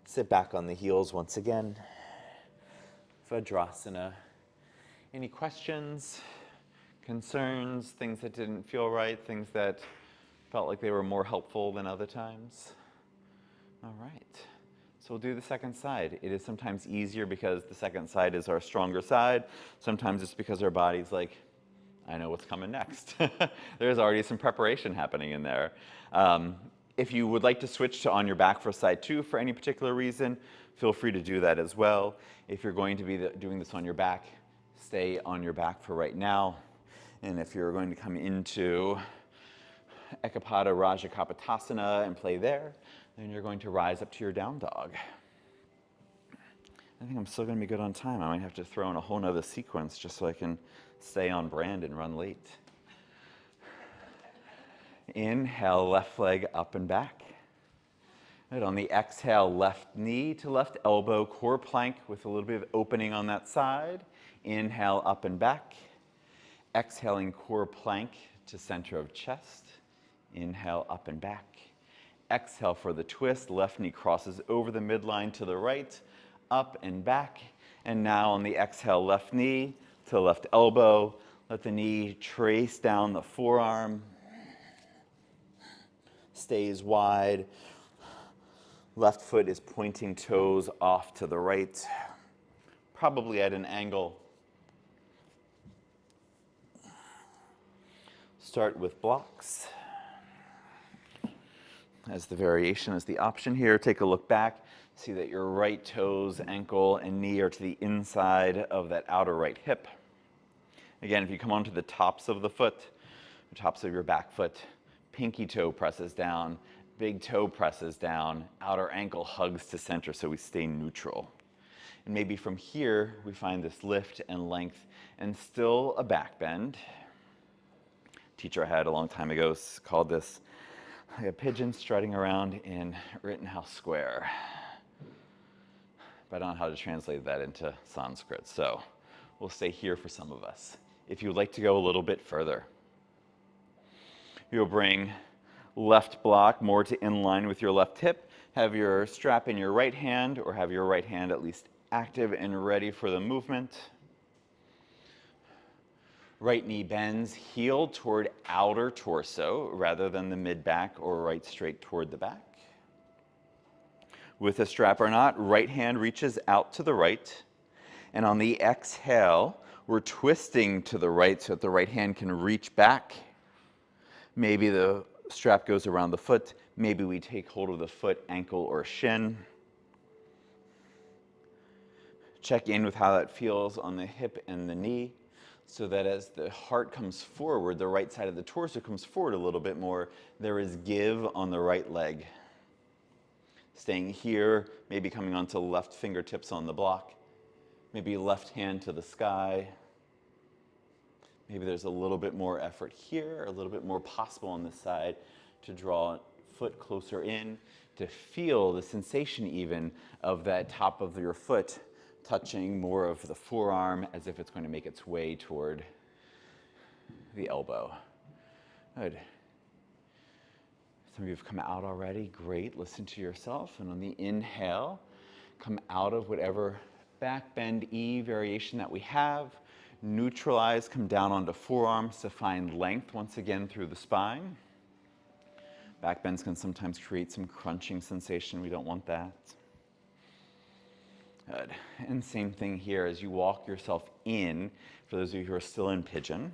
Sit back on the heels once again. Vajrasana. Any questions, concerns, things that didn't feel right, things that felt like they were more helpful than other times? All right, so we'll do the second side. It is sometimes easier because the second side is our stronger side. Sometimes it's because our body's like, I know what's coming next. There's already some preparation happening in there. If you would like to switch to on your back for side two for any particular reason, feel free to do that as well. If you're going to be doing this on your back, stay on your back for right now. And if you're going to come into Ekapada Raja Kapotasana and play there. Then you're going to rise up to your down dog. I think I'm still going to be good on time. I might have to throw in a whole nother sequence just so I can stay on brand and run late. Inhale, left leg up and back. Good. On the exhale, left knee to left elbow, core plank with a little bit of opening on that side. Inhale, up and back. Exhaling, core plank to center of chest. Inhale, up and back. Exhale for the twist. Left knee crosses over the midline to the right, up and back. And now on the exhale, left knee to left elbow. Let the knee trace down the forearm. Stays wide. Left foot is pointing toes off to the right, probably at an angle. Start with blocks. As the variation is the option here, take a look back. See that your right toes, ankle, and knee are to the inside of that outer right hip. Again, if you come onto the tops of the foot, the tops of your back foot, pinky toe presses down, big toe presses down, outer ankle hugs to center so we stay neutral. And maybe from here, we find this lift and length and still a back bend. Teacher I had a long time ago called this like a pigeon strutting around in Rittenhouse Square. But I don't know how to translate that into Sanskrit, so we'll stay here for some of us. If you'd like to go a little bit further, you'll bring left block more to in line with your left hip. Have your strap in your right hand, or have your right hand at least active and ready for the movement. Right knee bends, heel toward outer torso rather than the mid-back, or right straight toward the back. With a strap or not, right hand reaches out to the right. And on the exhale, we're twisting to the right so that the right hand can reach back. Maybe the strap goes around the foot. Maybe we take hold of the foot, ankle, or shin. Check in with how that feels on the hip and the knee, so that as the heart comes forward, the right side of the torso comes forward a little bit more, there is give on the right leg. Staying here, maybe coming onto left fingertips on the block, maybe left hand to the sky. Maybe there's a little bit more effort here, a little bit more possible on this side to draw foot closer in, to feel the sensation even of that top of your foot touching more of the forearm as if it's going to make its way toward the elbow. Good. Some of you have come out already. Great. Listen to yourself. And on the inhale, come out of whatever back bend E variation that we have. Neutralize, come down onto forearms to find length once again through the spine. Back bends can sometimes create some crunching sensation. We don't want that. Good. And same thing here as you walk yourself in, for those of you who are still in pigeon,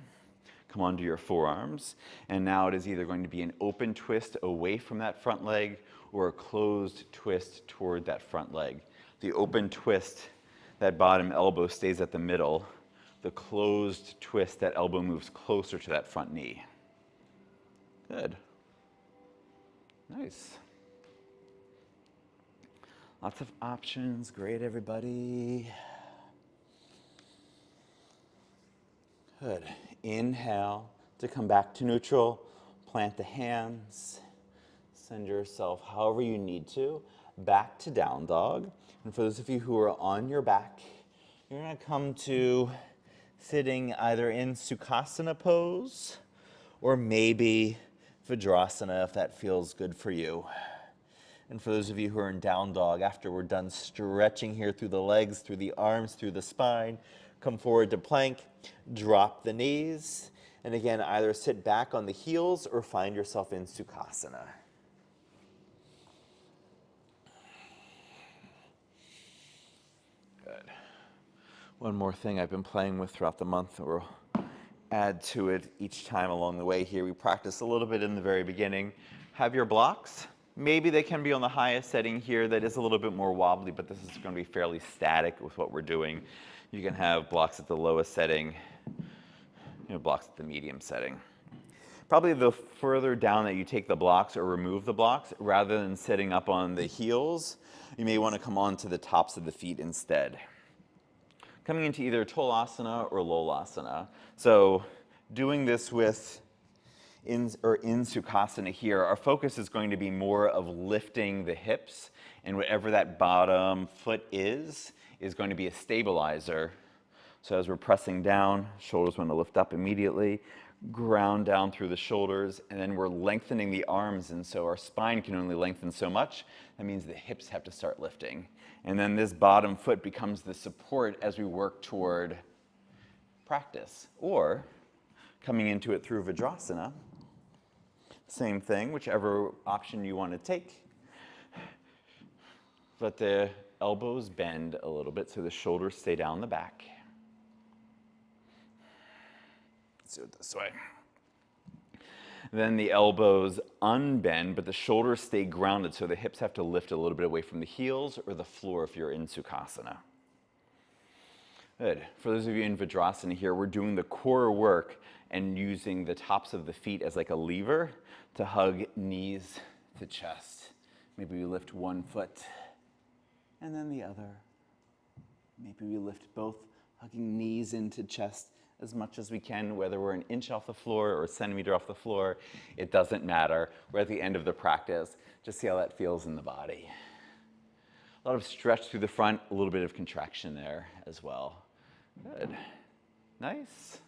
come onto your forearms. And now it is either going to be an open twist away from that front leg or a closed twist toward that front leg. The open twist, that bottom elbow stays at the middle. The closed twist, that elbow moves closer to that front knee. Good. Nice. Lots of options. Great, everybody. Good. Inhale to come back to neutral. Plant the hands. Send yourself however you need to back to down dog. And for those of you who are on your back, you're going to come to sitting either in Sukhasana pose or maybe Vajrasana if that feels good for you. And for those of you who are in down dog, after we're done stretching here through the legs, through the arms, through the spine, come forward to plank, drop the knees, and again, either sit back on the heels or find yourself in Sukhasana. Good. One more thing I've been playing with throughout the month, we'll add to it each time along the way here. We practice a little bit in the very beginning. Have your blocks. Maybe they can be on the highest setting here that is a little bit more wobbly, but this is going to be fairly static with what we're doing. You can have blocks at the lowest setting, blocks at the medium setting. Probably the further down that you take the blocks or remove the blocks, rather than sitting up on the heels, you may want to come onto the tops of the feet instead. Coming into either Tolasana or Lolasana. So doing this with in Sukhasana here, our focus is going to be more of lifting the hips, and whatever that bottom foot is going to be a stabilizer. So as we're pressing down, shoulders want to lift up immediately, ground down through the shoulders, and then we're lengthening the arms, and so our spine can only lengthen so much. That means the hips have to start lifting. And then this bottom foot becomes the support as we work toward practice. Or coming into it through Vajrasana, same thing, whichever option you want to take. Let the elbows bend a little bit so the shoulders stay down the back. Let's do it this way. Then the elbows unbend, but the shoulders stay grounded, so the hips have to lift a little bit away from the heels or the floor if you're in Sukhasana. Good. For those of you in Vajrasana here, we're doing the core work and using the tops of the feet as like a lever to hug knees to chest. Maybe we lift one foot and then the other. Maybe we lift both, hugging knees into chest as much as we can, whether we're an inch off the floor or a centimeter off the floor. It doesn't matter. We're at the end of the practice. Just see how that feels in the body. A lot of stretch through the front, a little bit of contraction there as well. Good. Nice.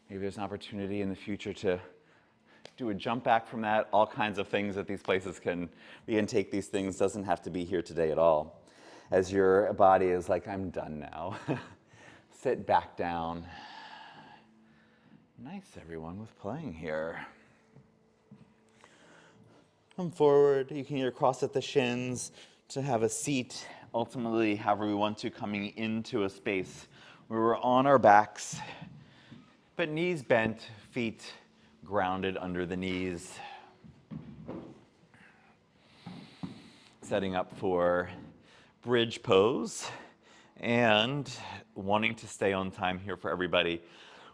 Maybe there's an opportunity in the future to do a jump back from that. All kinds of things that these places we can take these things. Doesn't have to be here today at all. As your body is like, I'm done now. Sit back down. Nice, everyone, with playing here. Come forward. You can either cross at the shins to have a seat. Ultimately, however we want to, coming into a space where we're on our backs, but knees bent, feet grounded under the knees. Setting up for bridge pose and wanting to stay on time here for everybody.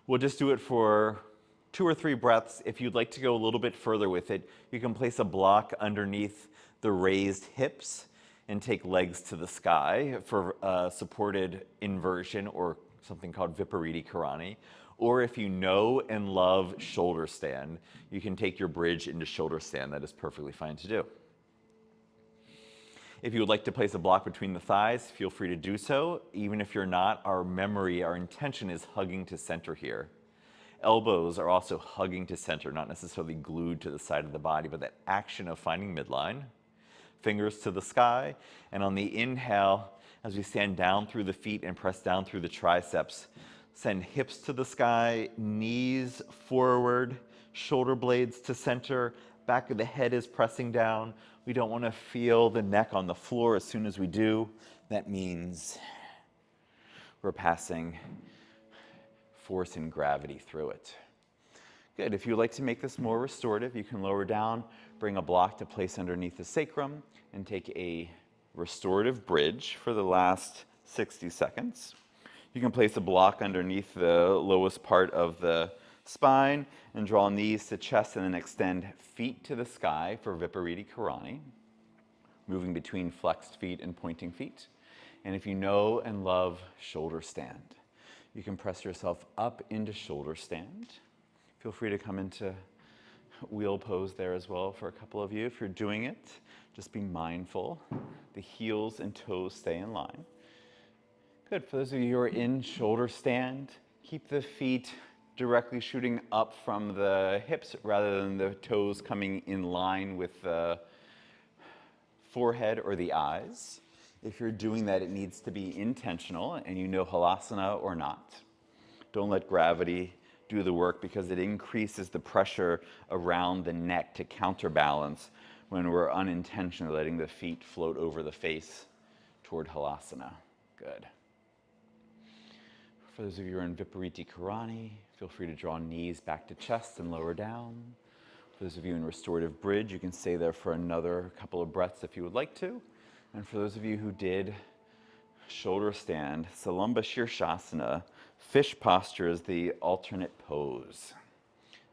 We'll just do it for 2 or 3 breaths. If you'd like to go a little bit further with it, you can place a block underneath the raised hips and take legs to the sky for supported inversion or something called Vipariti Karani. Or if you know and love shoulder stand, you can take your bridge into shoulder stand. That is perfectly fine to do. If you would like to place a block between the thighs, feel free to do so. Even if you're not, our intention is hugging to center here. Elbows are also hugging to center, not necessarily glued to the side of the body, but that action of finding midline. Fingers to the sky, and on the inhale, as we stand down through the feet and press down through the triceps, send hips to the sky, knees forward, shoulder blades to center, back of the head is pressing down. We don't want to feel the neck on the floor as soon as we do. That means we're passing force and gravity through it. Good. If you'd like to make this more restorative, you can lower down, bring a block to place underneath the sacrum, and take a restorative bridge for the last 60 seconds. You can place a block underneath the lowest part of the spine and draw knees to chest and then extend feet to the sky for Vipariti Karani, moving between flexed feet and pointing feet. And if you know and love shoulder stand, you can press yourself up into shoulder stand. Feel free to come into wheel pose there as well for a couple of you. If you're doing it, just be mindful. The heels and toes stay in line. Good. For those of you who are in shoulder stand, keep the feet directly shooting up from the hips rather than the toes coming in line with the forehead or the eyes. If you're doing that, it needs to be intentional, and you know halasana or not. Don't let gravity do the work because it increases the pressure around the neck to counterbalance when we're unintentionally letting the feet float over the face toward halasana. Good. For those of you who are in Vipariti Karani, feel free to draw knees back to chest and lower down. For those of you in restorative bridge, you can stay there for another couple of breaths if you would like to. And for those of you who did shoulder stand, Salamba Shirshasana, fish posture is the alternate pose.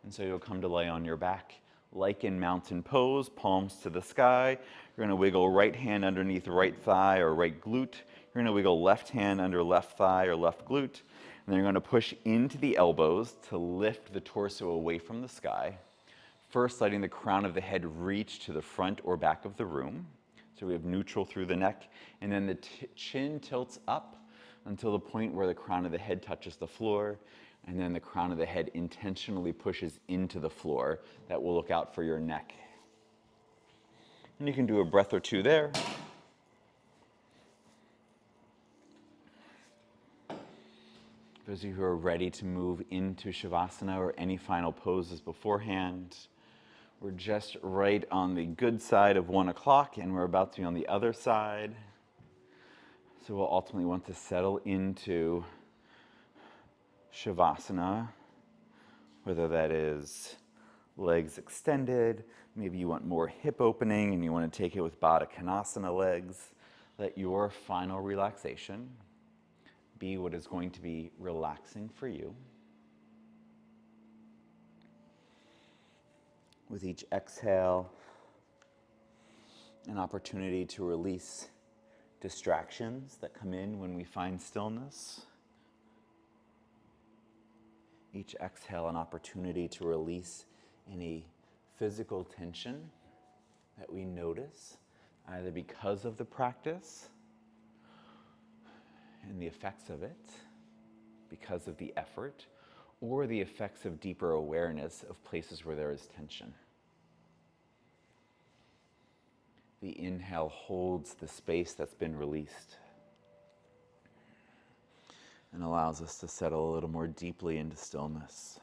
And so you'll come to lay on your back, like in mountain pose, palms to the sky. You're going to wiggle right hand underneath right thigh or right glute. You're going to wiggle left hand under left thigh or left glute. And then you're going to push into the elbows to lift the torso away from the sky. First, letting the crown of the head reach to the front or back of the room. So we have neutral through the neck. And then the chin tilts up until the point where the crown of the head touches the floor. And then the crown of the head intentionally pushes into the floor. That will look out for your neck. And you can do a breath or two there. Those of you who are ready to move into Shavasana or any final poses beforehand, we're just right on the good side of 1 o'clock, and we're about to be on the other side. So we'll ultimately want to settle into Shavasana, whether that is legs extended, maybe you want more hip opening and you want to take it with Baddha Konasana legs. Let your final relaxation be what is going to be relaxing for you. With each exhale, an opportunity to release distractions that come in when we find stillness. Each exhale, an opportunity to release any physical tension that we notice, either because of the practice and the effects of it, because of the effort, or the effects of deeper awareness of places where there is tension. The inhale holds the space that's been released and allows us to settle a little more deeply into stillness.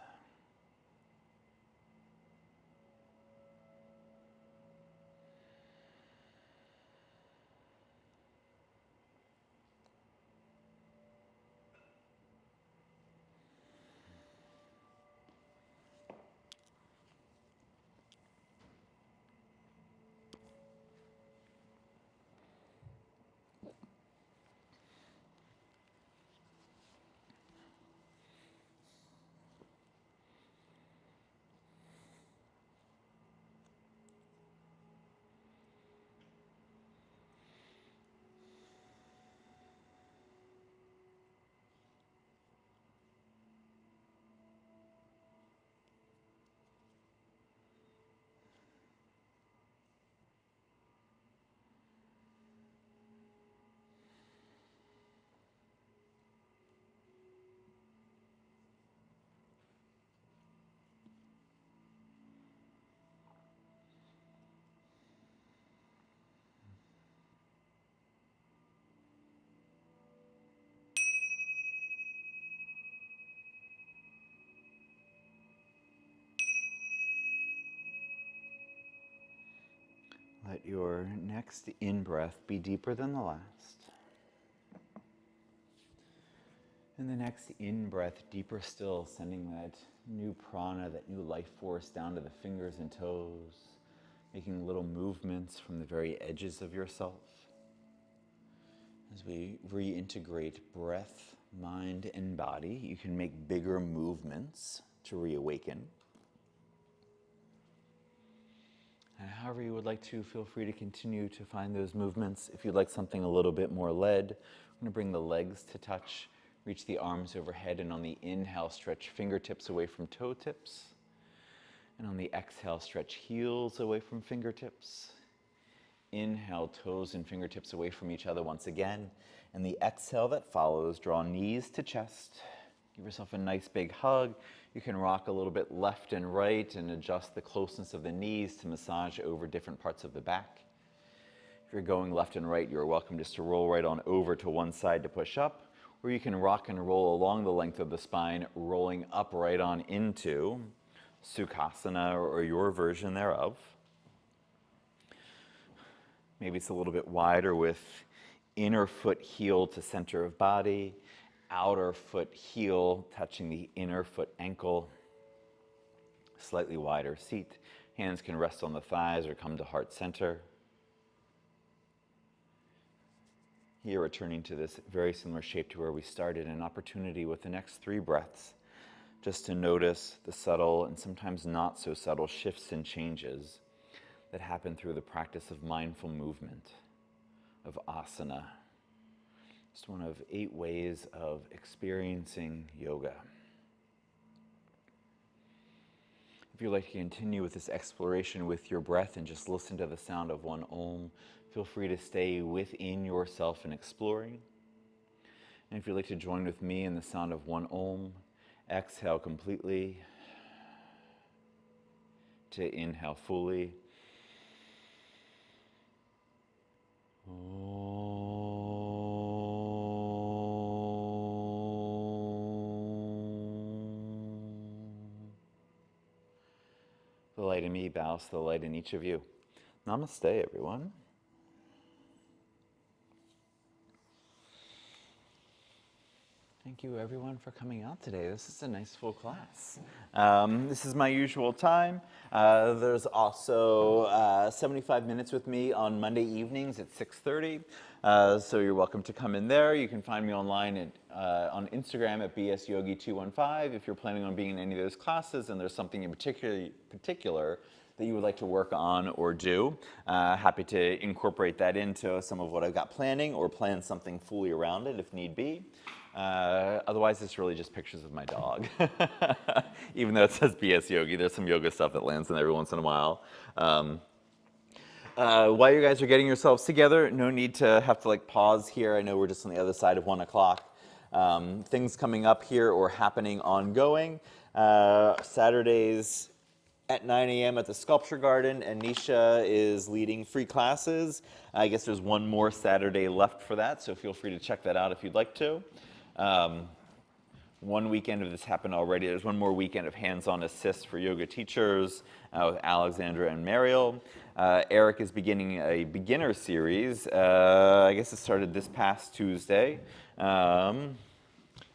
Let your next in-breath be deeper than the last. And the next in-breath, deeper still, sending that new prana, that new life force down to the fingers and toes, making little movements from the very edges of yourself. As we reintegrate breath, mind, and body, you can make bigger movements to reawaken. And however you would like to, feel free to continue to find those movements. If you'd like something a little bit more led, we're going to bring the legs to touch, reach the arms overhead, and on the inhale, stretch fingertips away from toe tips. And on the exhale, stretch heels away from fingertips. Inhale, toes and fingertips away from each other once again. And the exhale that follows, draw knees to chest. Give yourself a nice big hug. You can rock a little bit left and right and adjust the closeness of the knees to massage over different parts of the back. If you're going left and right, you're welcome just to roll right on over to one side to push up, or you can rock and roll along the length of the spine, rolling up right on into Sukhasana or your version thereof. Maybe it's a little bit wider with inner foot heel to center of body, outer foot heel touching the inner foot ankle, slightly wider seat. Hands can rest on the thighs or come to heart center. Here, returning to this very similar shape to where we started, an opportunity with the next 3 breaths just to notice the subtle and sometimes not so subtle shifts and changes that happen through the practice of mindful movement, of asana. It's one of 8 ways of experiencing yoga. If you'd like to continue with this exploration with your breath and just listen to the sound of one Om, feel free to stay within yourself and exploring. And if you'd like to join with me in the sound of one Om, exhale completely, to inhale fully. The light in me bows to the light in each of you. Namaste, everyone. Thank you, everyone, for coming out today. This is a nice full class. This is my usual time. There's also 75 minutes with me on Monday evenings at 6:30. So you're welcome to come in there. You can find me online on Instagram at bsyogi215 if you're planning on being in any of those classes and there's something in particular that you would like to work on or do. Happy to incorporate that into some of what I've got planning or plan something fully around it if need be. Otherwise, it's really just pictures of my dog. Even though it says BS Yogi, there's some yoga stuff that lands in every once in a while. While you guys are getting yourselves together, no need to have to pause here. I know we're just on the other side of 1 o'clock. Things coming up here or happening ongoing. Saturdays at 9 a.m. at the Sculpture Garden, and Nisha is leading free classes. I guess there's one more Saturday left for that, so feel free to check that out if you'd like to. One weekend of this happened already. There's one more weekend of hands-on assist for yoga teachers with Alexandra and Mariel. Eric is beginning a beginner series. I guess it started this past Tuesday.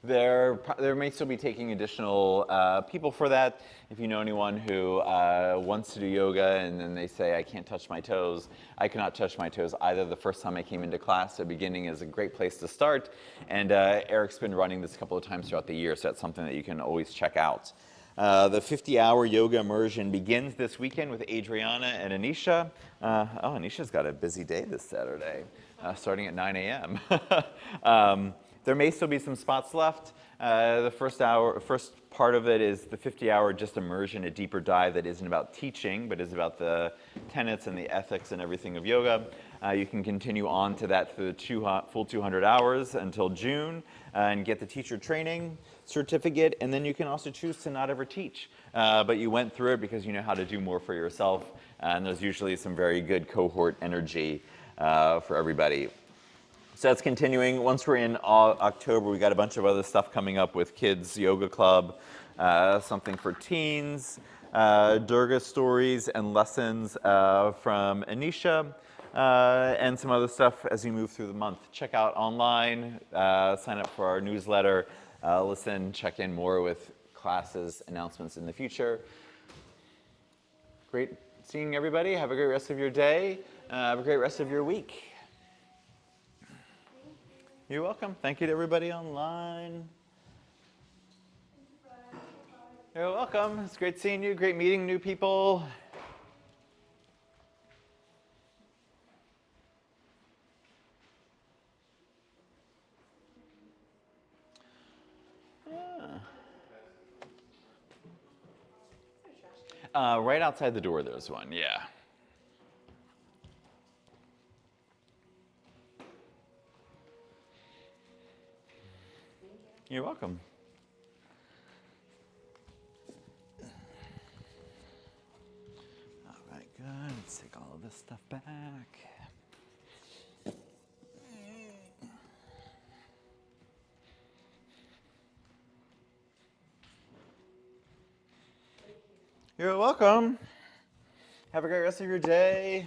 There may still be taking additional people for that. If you know anyone who wants to do yoga and then they say, I can't touch my toes, I cannot touch my toes either the first time I came into class, so beginning is a great place to start. And Eric's been running this a couple of times throughout the year, so that's something that you can always check out. The 50-hour yoga immersion begins this weekend with Adriana and Anisha. Anisha's got a busy day this Saturday, starting at 9 a.m. There may still be some spots left. The first part of it is the 50-hour just immersion, a deeper dive that isn't about teaching, but is about the tenets and the ethics and everything of yoga. You can continue on to that for the full 200 hours until June and get the teacher training certificate, and then you can also choose to not ever teach. But you went through it because you know how to do more for yourself, and there's usually some very good cohort energy for everybody. So that's continuing. Once we're in October, we got a bunch of other stuff coming up with Kids Yoga Club, something for teens, Durga stories and lessons from Anisha, and some other stuff as we move through the month. Check out online, sign up for our newsletter, listen, check in more with classes, announcements in the future. Great seeing everybody. Have a great rest of your day. Have a great rest of your week. You're welcome. Thank you to everybody online. You're welcome. It's great seeing you. Great meeting new people. Right outside the door, there's one. Yeah. You're welcome. All right, good. Let's take all of this stuff back. You're welcome. Have a great rest of your day.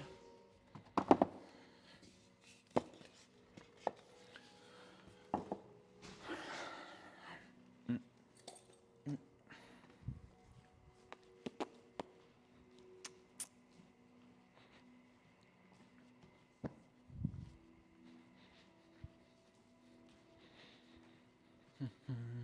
Mm-hmm.